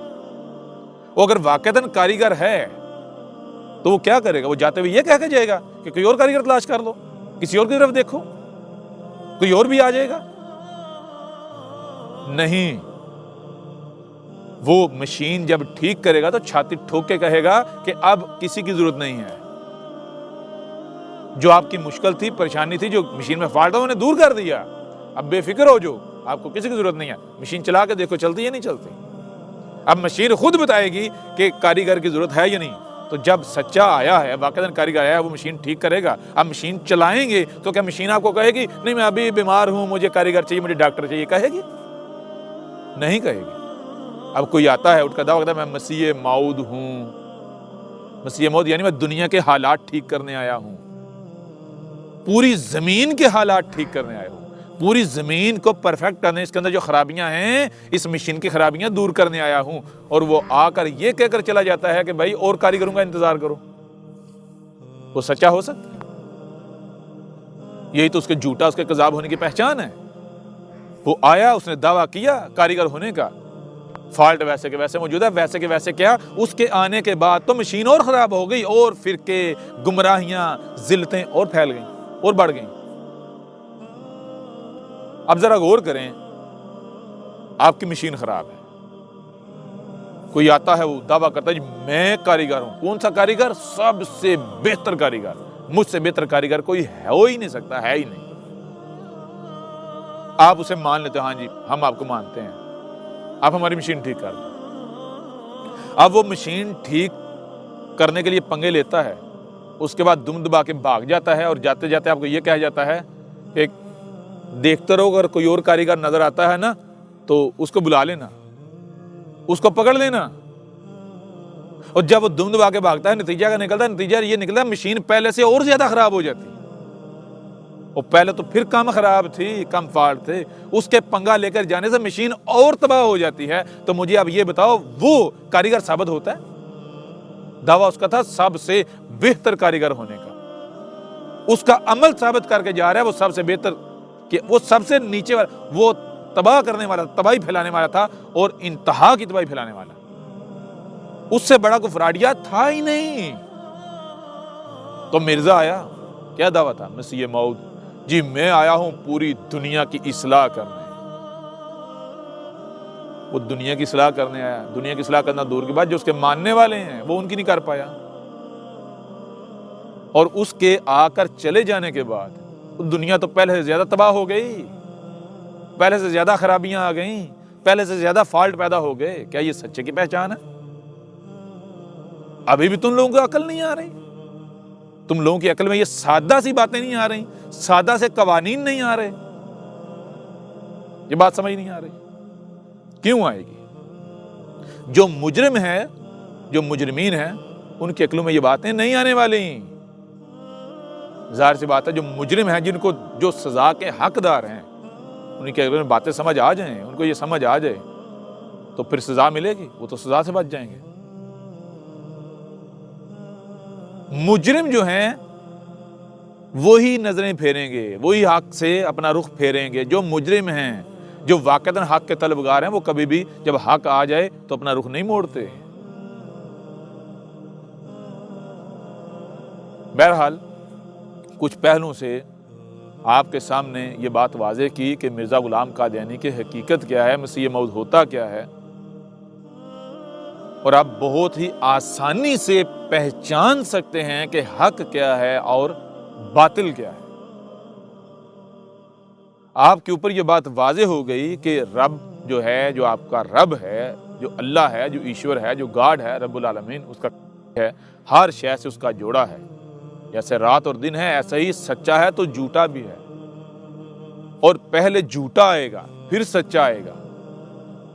Speaker 1: وہ اگر واقعتاً کاریگر ہے تو وہ کیا کرے گا؟ وہ جاتے ہوئے یہ کہہ کے جائے گا کہ کوئی اور کاریگر تلاش کر لو، کسی اور کی طرف دیکھو، کوئی اور بھی آ جائے گا۔ نہیں، وہ مشین جب ٹھیک کرے گا تو چھاتی ٹھوک کے کہے گا کہ اب کسی کی ضرورت نہیں ہے۔ جو آپ کی مشکل تھی، پریشانی تھی، جو مشین میں فالٹ تھا، انہیں دور کر دیا، اب بے فکر ہو جو، آپ کو کسی کی ضرورت نہیں ہے۔ مشین چلا کے دیکھو چلتی ہے نہیں چلتی، اب مشین خود بتائے گی کہ کاریگر کی ضرورت ہے یا نہیں۔ تو جب سچا آیا ہے، واقعاً کاریگر آیا ہے، وہ مشین ٹھیک کرے گا۔ اب مشین چلائیں گے تو کیا مشین آپ کو کہے گی نہیں میں ابھی بیمار ہوں، مجھے کاریگر چاہیے، مجھے ڈاکٹر چاہیے؟ کہے گی؟ نہیں کہے گی۔ اب کوئی آتا ہے، اٹھ کا دعویٰ کرتا ہے میں مسیح موعود ہوں، مسیح موعود یعنی میں دنیا کے حالات ٹھیک کرنے آیا ہوں، پوری زمین کے حالات ٹھیک کرنے آیا ہوں، پوری زمین کو پرفیکٹ کرنے، اس کے اندر جو خرابیاں ہیں اس مشین کی خرابیاں دور کرنے آیا ہوں۔ اور وہ آ کر یہ کہہ کر چلا جاتا ہے کہ بھائی اور کاریگروں کا انتظار کرو۔ وہ سچا ہو سکتا ہے؟ یہی تو اس کے جھوٹا، اس کے کذاب ہونے کی پہچان ہے۔ وہ آیا، اس نے دعویٰ کیا کاریگر ہونے کا، فالٹ ویسے کے ویسے موجود ہے، ویسے کے ویسے کیا، اس کے آنے کے بعد تو مشین اور خراب ہو گئی، اور فرقے، گمراہیاں، ذلتیں اور پھیل گئیں اور بڑھ گئیں۔ اب ذرا غور کریں، آپ کی مشین خراب ہے، کوئی آتا ہے وہ دعویٰ کرتا ہے جی میں کاریگر ہوں۔ کون سا کاریگر؟ سب سے بہتر کاریگر، مجھ سے بہتر کاریگر کوئی ہو ہی نہیں سکتا، ہے ہی نہیں۔ آپ اسے مان لیتے، ہاں جی ہم آپ کو مانتے ہیں، آپ ہماری مشین ٹھیک کر دیں۔ اب وہ مشین ٹھیک کرنے کے لیے پنگے لیتا ہے، اس کے بعد دم دبا کے بھاگ جاتا ہے، اور جاتے جاتے آپ کو یہ کہا جاتا ہے کہ دیکھتے رہو، اگر کوئی اور کاریگر نظر آتا ہے نا تو اس کو بلا لینا، اس کو پکڑ لینا۔ اور جب وہ دم دبا کے بھاگتا ہے، نتیجہ کا نکلتا ہے، نتیجہ یہ نکلتا ہے مشین پہلے سے اور زیادہ خراب ہو جاتی ہے۔ اور پہلے تو پھر کم خراب تھی، کم فالٹ تھے، اس کے پنگا لے کر جانے سے مشین اور تباہ ہو جاتی ہے۔ تو مجھے اب یہ بتاؤ وہ کاریگر ثابت ہوتا ہے؟ دعویٰ اس کا تھا سب سے بہتر کاریگر ہونے کا، اس کا عمل ثابت کر کے جا رہا ہے وہ سب سے بہتر، کہ وہ سب سے نیچے والا، وہ تباہ کرنے والا، تباہی پھیلانے والا تھا، اور انتہا کی تباہی پھیلانے والا، اس سے بڑا کوئی فراڈیا تھا ہی نہیں۔ تو مرزا آیا، کیا دعویٰ تھا؟ مسیح موعود، جی میں آیا ہوں پوری دنیا کی اصلاح کرنے۔ وہ دنیا کی اصلاح کرنے آیا، دنیا کی اصلاح کرنا دور کی بات، جو اس کے ماننے والے ہیں وہ ان کی نہیں کر پایا، اور اس کے آ کر چلے جانے کے بعد دنیا تو پہلے سے زیادہ تباہ ہو گئی، پہلے سے زیادہ خرابیاں آ گئیں، پہلے سے زیادہ فالٹ پیدا ہو گئے۔ کیا یہ سچے کی پہچان ہے؟ ابھی بھی تم لوگوں کو عقل نہیں آ رہی، تم لوگوں کی عقل میں یہ سادہ سی باتیں نہیں آ رہی، سادہ سے قوانین نہیں آ رہے، یہ بات سمجھ نہیں آ رہی۔ کیوں آئے گی؟ جو مجرم ہے، جو مجرمین ہیں، ان کی عقلوں میں یہ باتیں نہیں آنے والی۔ ظاہر سی بات ہے جو مجرم ہیں، جن کو جو سزا کے حقدار ہیں، ان کی عقلوں میں باتیں سمجھ آ جائیں، ان کو یہ سمجھ آ جائے تو پھر سزا ملے گی، وہ تو سزا سے بچ جائیں گے۔ مجرم جو ہیں وہی نظریں پھیریں گے، وہی حق سے اپنا رخ پھیریں گے۔ جو مجرم ہیں، جو واقعتاً حق کے طلبگار ہیں، وہ کبھی بھی جب حق آ جائے تو اپنا رخ نہیں موڑتے۔ بہرحال کچھ پہلوؤں سے آپ کے سامنے یہ بات واضح کی کہ مرزا غلام قادیانی کی حقیقت کیا ہے، مسیح موعود ہوتا کیا ہے، اور آپ بہت ہی آسانی سے پہچان سکتے ہیں کہ حق کیا ہے اور باطل کیا ہے۔ آپ کے اوپر یہ بات واضح ہو گئی کہ رب جو ہے، جو آپ کا رب ہے، جو اللہ ہے، جو ایشور ہے، جو گاڈ ہے، رب العالمین، اس کا ہے، ہر شے سے اس کا جوڑا ہے۔ جیسے رات اور دن ہے، ایسا ہی سچا ہے تو جھوٹا بھی ہے، اور پہلے جھوٹا آئے گا پھر سچا آئے گا۔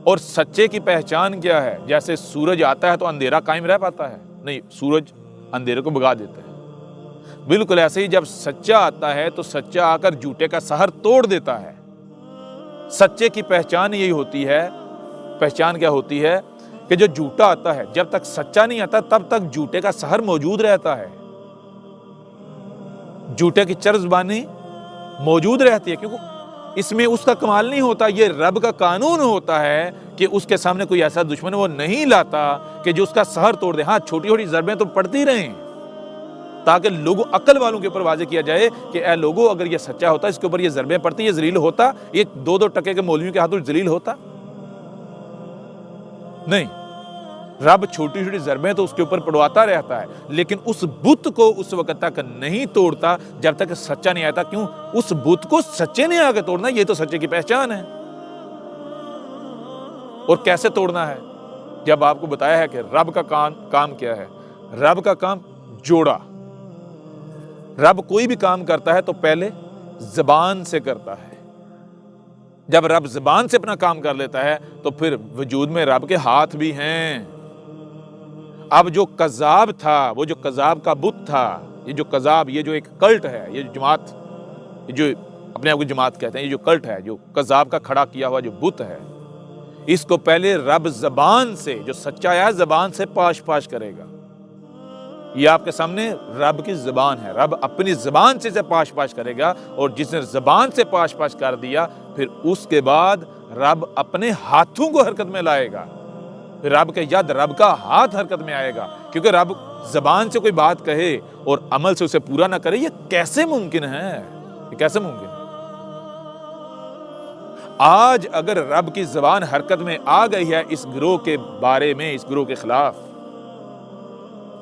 Speaker 1: اور سچے کی پہچان کیا ہے؟ جیسے سورج آتا ہے تو اندھیرا قائم رہ پاتا ہے؟ نہیں، سورج اندھیرے کو بھگا دیتا ہے۔ بالکل ایسے ہی جب سچا آتا ہے تو سچا آ کر جھوٹے کا سحر توڑ دیتا ہے۔ سچے کی پہچان یہی ہوتی ہے۔ پہچان کیا ہوتی ہے؟ کہ جو جھوٹا آتا ہے، جب تک سچا نہیں آتا تب تک جھوٹے کا سحر موجود رہتا ہے، جھوٹے کی چر زبانی موجود رہتی ہے، کیونکہ اس میں اس کا کمال نہیں ہوتا، یہ رب کا قانون ہوتا ہے کہ اس کے سامنے کوئی ایسا دشمن وہ نہیں لاتا کہ جو اس کا سحر توڑ دے۔ ہاں، چھوٹی چھوٹی ضربیں تو پڑتی رہیں تاکہ لوگوں، عقل والوں کے اوپر واضح کیا جائے کہ اے لوگوں، اگر یہ سچا ہوتا، اس کے اوپر یہ ضربیں پڑتی، یہ ذلیل ہوتا، یہ 2-2 ٹکے کے مولویوں کے ہاتھوں ذلیل ہوتا؟ نہیں، رب چھوٹی چھوٹی ضربیں تو اس کے اوپر پڑواتا رہتا ہے، لیکن اس بت کو اس وقت تک نہیں توڑتا جب تک سچا نہیں آتا۔ کیوں؟ اس بت کو سچے نے آ کے توڑنا، یہ تو سچے کی پہچان ہے۔ اور کیسے توڑنا ہے؟ جب آپ کو بتایا ہے کہ رب کا کام کیا ہے۔ رب کا کام جوڑا۔ رب کوئی بھی کام کرتا ہے تو پہلے زبان سے کرتا ہے۔ جب رب زبان سے اپنا کام کر لیتا ہے تو پھر وجود میں رب کے ہاتھ بھی ہیں۔ اب جو کذاب تھا، وہ جو کذاب کا بت تھا، یہ جو کذاب، یہ جو ایک کلٹ ہے، یہ جماعت، یہ جو اپنے آپ کو جماعت کہتے ہیں، یہ جو کلٹ ہے، جو کذاب کا کھڑا کیا ہوا جو بت ہے، اس کو پہلے رب زبان سے، جو سچا ہے زبان سے پاش پاش کرے گا۔ یہ آپ کے سامنے رب کی زبان ہے، رب اپنی زبان سے پاش پاش کرے گا، اور جس نے زبان سے پاش پاش کر دیا پھر اس کے بعد رب اپنے ہاتھوں کو حرکت میں لائے گا، پھر رب کے ید، رب کا ہاتھ حرکت میں آئے گا، کیونکہ رب زبان سے کوئی بات کہے اور عمل سے اسے پورا نہ کرے، یہ کیسے ممکن ہے؟ یہ کیسے ممکن ہے؟ آج اگر رب کی زبان حرکت میں آ گئی ہے اس گروہ کے بارے میں، اس گروہ کے خلاف،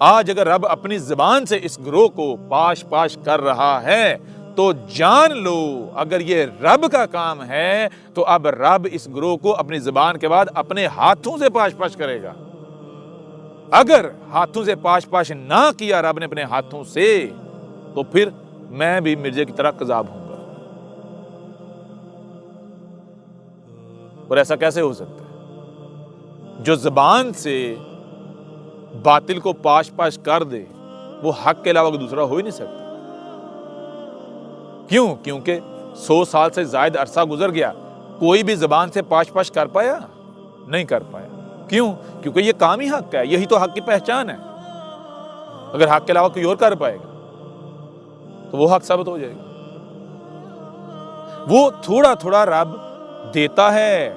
Speaker 1: آج اگر رب اپنی زبان سے اس گروہ کو پاش پاش کر رہا ہے تو جان لو، اگر یہ رب کا کام ہے تو اب رب اس گروہ کو اپنی زبان کے بعد اپنے ہاتھوں سے پاش پاش کرے گا۔ اگر ہاتھوں سے پاش پاش نہ کیا رب نے اپنے ہاتھوں سے، تو پھر میں بھی مرزے کی طرح کذاب ہوں گا۔ اور ایسا کیسے ہو سکتا ہے؟ جو زبان سے باطل کو پاش پاش کر دے وہ حق کے علاوہ دوسرا ہو ہی نہیں سکتا۔ کیوں؟ کیونکہ 100 سال سے زائد عرصہ گزر گیا، کوئی بھی زبان سے پاش پاش کر پایا؟ نہیں کر پایا۔ کیوں؟ کیونکہ یہ کام ہی حق کا ہے، یہی تو حق کی پہچان ہے۔ اگر حق کے علاوہ کوئی اور کر پائے گا تو وہ حق ثابت ہو جائے گا۔ وہ تھوڑا تھوڑا رب دیتا ہے،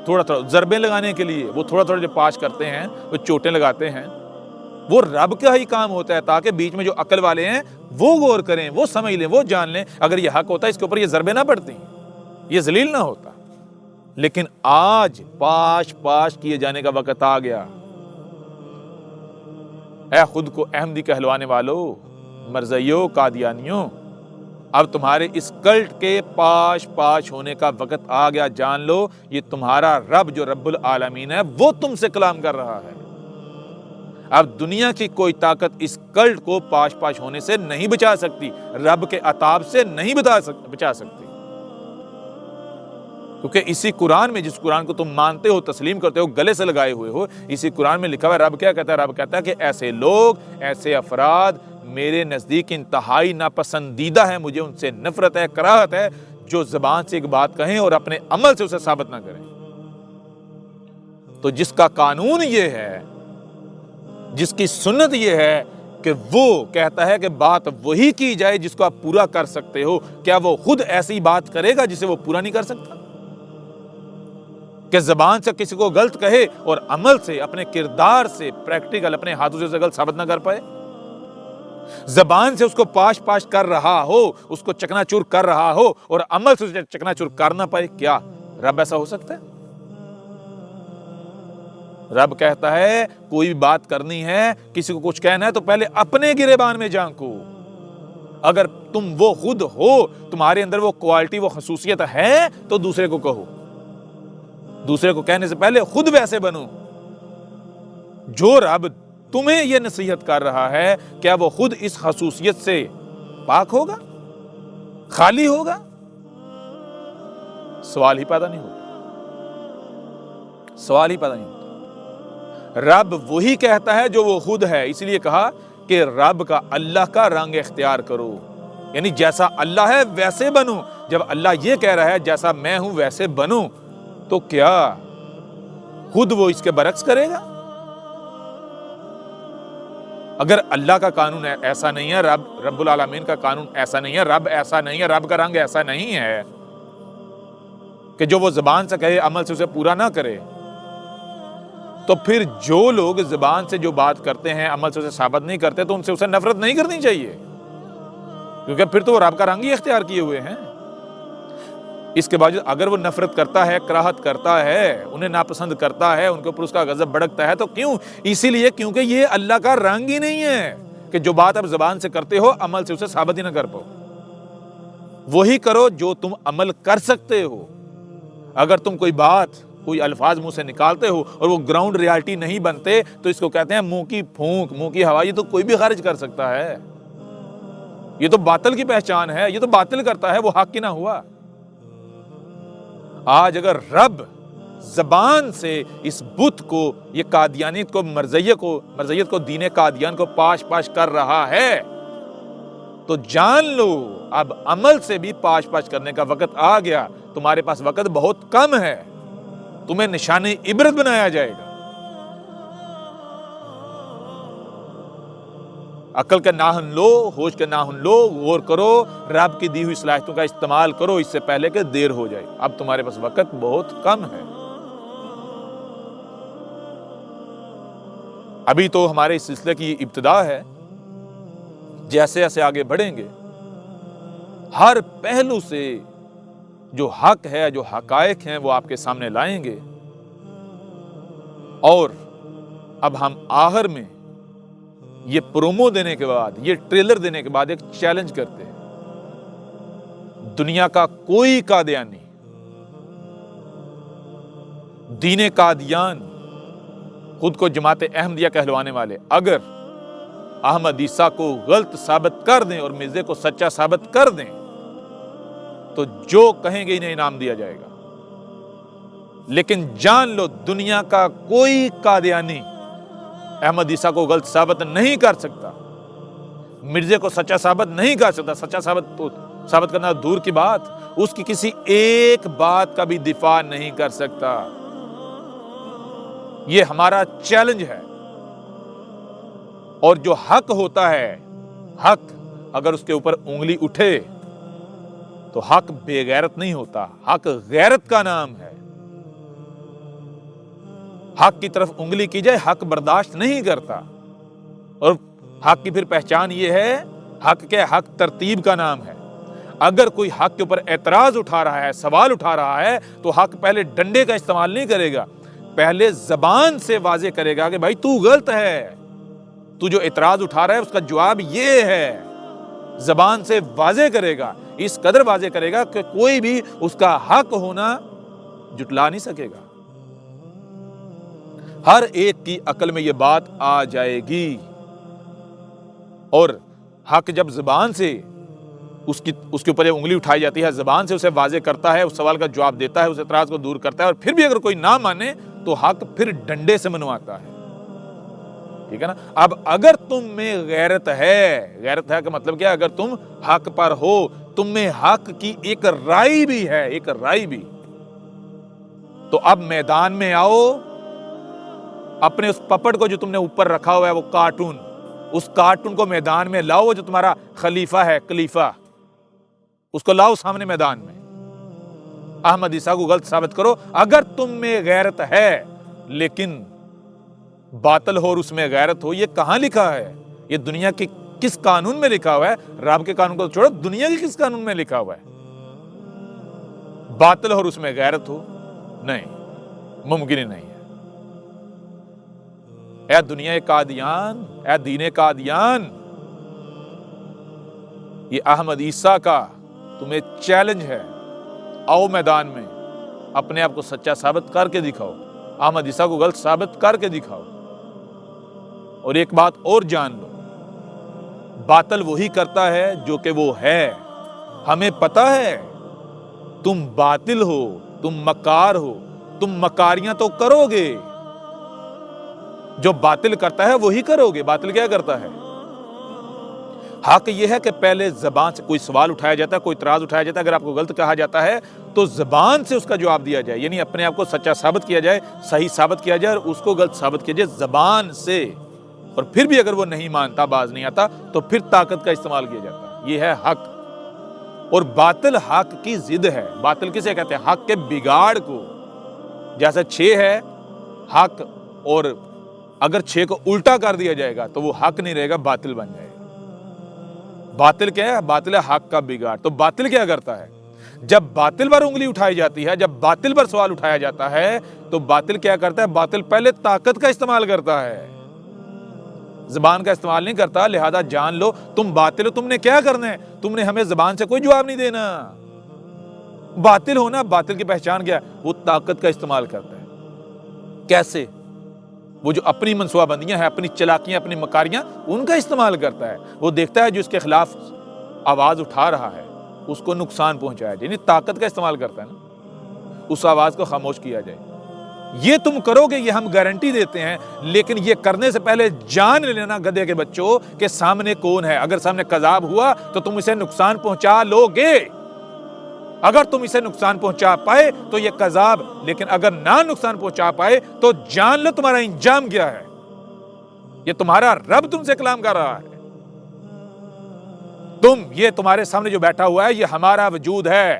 Speaker 1: تھوڑا تھوڑا ضربیں لگانے کے لیے، وہ تھوڑا تھوڑا جو پاش کرتے ہیں، وہ چوٹیں لگاتے ہیں، وہ رب کا ہی کام ہوتا ہے تاکہ بیچ میں جو عقل والے ہیں وہ غور کریں، وہ سمجھ لیں، وہ جان لیں اگر یہ حق ہوتا ہے اس کے اوپر یہ ضربیں نہ پڑتی، یہ ذلیل نہ ہوتا۔ لیکن آج پاش پاش کیے جانے کا وقت آ گیا۔ اے خود کو احمدی کہلوانے والوں، مرزائیوں، قادیانیوں، اب تمہارے اس کلٹ کے پاش پاش ہونے کا وقت آ گیا۔ جان لو یہ تمہارا رب جو رب العالمین ہے وہ تم سے کلام کر رہا ہے۔ اب دنیا کی کوئی طاقت اس کلٹ کو پاش پاش ہونے سے نہیں بچا سکتی، رب کے عطاب سے نہیں بچا سکتی، کیونکہ اسی قرآن میں، جس قرآن کو تم مانتے ہو، تسلیم کرتے ہو، گلے سے لگائے ہوئے ہو، اسی قرآن میں لکھا ہوا ہے رب کیا کہتا ہے؟ رب کہتا ہے کہ ایسے لوگ، ایسے افراد میرے نزدیک انتہائی ناپسندیدہ ہیں، مجھے ان سے نفرت ہے، کراہت ہے، جو زبان سے ایک بات کہیں اور اپنے عمل سے اسے ثابت نہ کریں۔ تو جس کا قانون یہ ہے، جس کی سنت یہ ہے کہ وہ کہتا ہے کہ بات وہی کی جائے جس کو آپ پورا کر سکتے ہو، کیا وہ خود ایسی بات کرے گا جسے وہ پورا نہیں کر سکتا؟ کہ زبان سے کسی کو غلط کہے اور عمل سے، اپنے کردار سے، پریکٹیکل اپنے ہاتھوں سے اسے غلط ثابت نہ کر پائے؟ زبان سے اس کو پاش پاش کر رہا ہو، اس کو چکنا چور کر رہا ہو اور عمل سے اسے چکنا چور کر نہ پائے، کیا رب ایسا ہو سکتا ہے؟ رب کہتا ہے کوئی بھی بات کرنی ہے، کسی کو کچھ کہنا ہے تو پہلے اپنے گریبان میں جھانکو۔ اگر تم وہ خود ہو، تمہارے اندر وہ کوالٹی، وہ خصوصیت ہے تو دوسرے کو کہو، دوسرے کو کہنے سے پہلے خود ویسے بنو۔ جو رب تمہیں یہ نصیحت کر رہا ہے، کیا وہ خود اس خصوصیت سے پاک ہوگا، خالی ہوگا؟ سوال ہی پیدا نہیں ہوتا، سوال ہی پیدا نہیں ہوتا۔ رب وہی کہتا ہے جو وہ خود ہے، اس لیے کہا کہ رب کا، اللہ کا رنگ اختیار کرو، یعنی جیسا اللہ ہے ویسے بنو۔ جب اللہ یہ کہہ رہا ہے جیسا میں ہوں ویسے بنو، تو کیا خود وہ اس کے برعکس کرے گا؟ اگر اللہ کا قانون ایسا نہیں ہے، رب العالمین کا قانون ایسا نہیں ہے، رب ایسا نہیں ہے، رب کا رنگ ایسا نہیں ہے کہ جو وہ زبان سے کہے عمل سے اسے پورا نہ کرے، تو پھر جو لوگ زبان سے جو بات کرتے ہیں عمل سے اسے ثابت نہیں کرتے تو ان سے اسے نفرت نہیں کرنی چاہیے، کیونکہ پھر تو وہ رب کا رنگ ہی اختیار کیے ہوئے ہیں۔ اس کے باوجود اگر وہ نفرت کرتا ہے، کراہت کرتا ہے، انہیں ناپسند کرتا ہے، ان کے اوپر اس کا غضب بھڑکتا ہے، تو کیوں؟ اسی لیے کیونکہ یہ اللہ کا رنگ ہی نہیں ہے کہ جو بات آپ زبان سے کرتے ہو عمل سے اسے ثابت ہی نہ کر پاؤ۔ وہی کرو جو تم عمل کر سکتے ہو۔ اگر تم کوئی بات، کوئی الفاظ منہ سے نکالتے ہو اور وہ گراؤنڈ ریالٹی نہیں بنتے تو اس کو کہتے ہیں منہ کی پھونک، منہ کی ہوا۔ یہ تو کوئی بھی خارج کر سکتا ہے، یہ تو باطل کی پہچان ہے، یہ تو باطل کرتا ہے، وہ حق ہی نہ ہوا۔ آج اگر رب زبان سے اس بت کو، یہ قادیانیت کو، مرزیت کو، دین قادیان کو پاش پاش کر رہا ہے، تو جان لو اب عمل سے بھی پاش پاش کرنے کا وقت آ گیا۔ تمہارے پاس وقت بہت کم ہے، تمہیں نشان عبرت بنایا جائے گا۔ عقل کا ناہن لو، ہوش کا ناہن لو، غور کرو، رب کی دی ہوئی صلاحیتوں کا استعمال کرو اس سے پہلے کہ دیر ہو جائے۔ اب تمہارے پاس وقت بہت کم ہے۔ ابھی تو ہمارے اس سلسلے کی ابتدا ہے، جیسے جیسے آگے بڑھیں گے ہر پہلو سے جو حق ہے، جو حقائق ہیں وہ آپ کے سامنے لائیں گے۔ اور اب ہم آخر میں یہ پرومو دینے کے بعد، یہ ٹریلر دینے کے بعد ایک چیلنج کرتے ہیں۔ دنیا کا کوئی قادیانی، دین قادیان، خود کو جماعت احمدیہ کہلوانے والے، اگر احمد عیسیٰ کو غلط ثابت کر دیں اور مرزے کو سچا ثابت کر دیں تو جو کہیں گے انہیں انعام دیا جائے گا۔ لیکن جان لو دنیا کا کوئی قادیانی احمد عیسیٰ کو غلط ثابت نہیں کر سکتا، مرزے کو سچا ثابت نہیں کر سکتا۔ سچا ثابت کرنا دور کی بات، اس کی کسی ایک بات کا بھی دفاع نہیں کر سکتا۔ یہ ہمارا چیلنج ہے۔ اور جو حق ہوتا ہے، حق اگر اس کے اوپر انگلی اٹھے تو حق بے غیرت نہیں ہوتا، حق غیرت کا نام ہے۔ حق کی طرف انگلی کی جائے حق برداشت نہیں کرتا، اور حق کی پھر پہچان یہ ہے، حق کے حق ترتیب کا نام ہے۔ اگر کوئی حق کے اوپر اعتراض اٹھا رہا ہے، سوال اٹھا رہا ہے، تو حق پہلے ڈنڈے کا استعمال نہیں کرے گا، پہلے زبان سے واضح کرے گا کہ بھائی تو غلط ہے، تو جو اعتراض اٹھا رہا ہے اس کا جواب یہ ہے، زبان سے واضح کرے گا، اس قدر واضح کرے گا کہ کوئی بھی اس کا حق ہونا جھٹلا نہیں سکے گا۔ ہر ایک کی عقل میں یہ بات آ جائے گی، اور حق جب زبان سے اس کے اوپر انگلی اٹھائی جاتی ہے، زبان سے اسے واضح کرتا ہے، اس سوال کا جواب دیتا ہے، اس اعتراض کو دور کرتا ہے، اور پھر بھی اگر کوئی نہ مانے تو حق پھر ڈنڈے سے منواتا ہے، ٹھیک ہے نا۔ اب اگر تم میں غیرت ہے کا مطلب کیا؟ اگر تم حق پر ہو، تم میں حق کی ایک رائے بھی ہے، ایک رائے بھی، تو اب میدان میں آؤ، اپنے اس پپڑ کو جو تم نے اوپر رکھا ہوا ہے، وہ کارٹون، اس کارٹون کو میدان میں لاؤ، جو تمہارا خلیفہ ہے، کلیفہ، اس کو لاؤ سامنے میدان میں، احمد عیسیٰ کو غلط ثابت کرو۔ اگر تم میں غیرت ہے لیکن باطل ہو اور اس میں غیرت ہو، یہ کہاں لکھا ہے؟ یہ دنیا کے کس قانون میں لکھا ہوا ہے؟ رب کے قانون کو چھوڑو، دنیا کے کس قانون میں لکھا ہوا ہے؟ باطل ہو اور اس میں غیرت ہو؟ نہیں، ممکن ہی نہیں ہے۔ اے دنیا قادیان، اے دین قادیان، یہ احمد عیسیٰ کا تمہیں چیلنج ہے، آؤ میدان میں، اپنے آپ کو سچا ثابت کر کے دکھاؤ، احمد عیسیٰ کو غلط ثابت کر کے دکھاؤ۔ اور ایک بات اور جان لو، باطل وہی کرتا ہے جو کہ وہ ہے۔ ہمیں پتہ ہے تم باطل ہو، تم مکار ہو، تم مکاریاں تو کرو گے، جو باطل کرتا ہے وہی کرو گے۔ باطل کیا کرتا ہے؟ حق یہ ہے کہ پہلے زبان سے کوئی سوال اٹھایا جاتا ہے، کوئی اعتراض اٹھایا جاتا ہے، اگر آپ کو غلط کہا جاتا ہے تو زبان سے اس کا جواب دیا جائے، یعنی اپنے آپ کو سچا ثابت کیا جائے، صحیح ثابت کیا جائے، اور اس کو غلط ثابت کیا جائے زبان سے۔ اور پھر بھی اگر وہ نہیں مانتا، باز نہیں آتا، تو پھر طاقت کا استعمال کیا جاتا ہے۔ یہ ہے حق، اور باطل حق کی ضد ہے۔ باطل کسے کہتے ہیں؟ حق کے بگاڑ کو۔ جیسے 6 ہے حق، اور اگر 6 کو الٹا کر دیا جائے گا تو وہ حق نہیں رہے گا، باطل بن جائے گا۔ باطل کیا ہے؟ باطل ہے حق کا بگاڑ۔ تو باطل کیا کرتا ہے؟ جب باطل پر انگلی اٹھائی جاتی ہے، جب باطل پر سوال اٹھایا جاتا ہے، تو باطل کیا کرتا ہے؟ باطل پہلے طاقت کا استعمال کرتا ہے، زبان کا استعمال نہیں کرتا۔ لہذا جان لو تم باطل ہو، تم نے کیا کرنا ہے؟ تم نے ہمیں زبان سے کوئی جواب نہیں دینا۔ باطل ہونا، باطل کی پہچان کیا ہے؟ وہ طاقت کا استعمال کرتا ہے۔ کیسے؟ وہ جو اپنی منصوبہ بندیاں ہیں، اپنی چلاکیاں، اپنی مکاریاں، ان کا استعمال کرتا ہے۔ وہ دیکھتا ہے جو اس کے خلاف آواز اٹھا رہا ہے اس کو نقصان پہنچایا جائے، یعنی طاقت کا استعمال کرتا ہے نا، اس آواز کو خاموش کیا جائے۔ یہ تم کرو گے، یہ ہم گارنٹی دیتے ہیں، لیکن یہ کرنے سے پہلے جان لینا گدھے کے بچوں کہ سامنے کون ہے۔ اگر سامنے کذاب ہوا تو تم اسے نقصان پہنچا لو گے، اگر تم اسے نقصان پہنچا پائے تو یہ کذاب، لیکن اگر نہ نقصان پہنچا پائے تو جان لو تمہارا انجام کیا ہے۔ یہ تمہارا رب تم سے کلام کر رہا ہے، یہ تمہارے سامنے جو بیٹھا ہوا ہے یہ ہمارا وجود ہے،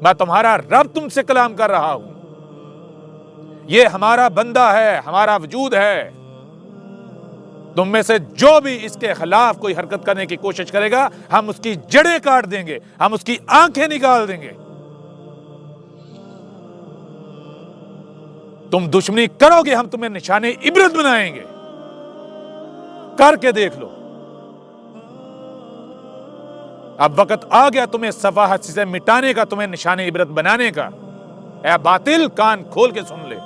Speaker 1: میں تمہارا رب تم سے کلام کر رہا ہوں، یہ ہمارا بندہ ہے، ہمارا وجود ہے۔ تم میں سے جو بھی اس کے خلاف کوئی حرکت کرنے کی کوشش کرے گا، ہم اس کی جڑیں کاٹ دیں گے، ہم اس کی آنکھیں نکال دیں گے۔ تم دشمنی کرو گے، ہم تمہیں نشانے عبرت بنائیں گے، کر کے دیکھ لو۔ اب وقت آ گیا تمہیں صفحات سے مٹانے کا، تمہیں نشان عبرت بنانے کا۔ اے باطل، کان کھول کے سن لے،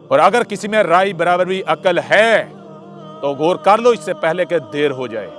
Speaker 1: اور اگر کسی میں رائے برابر بھی عقل ہے تو غور کر لو اس سے پہلے کہ دیر ہو جائے۔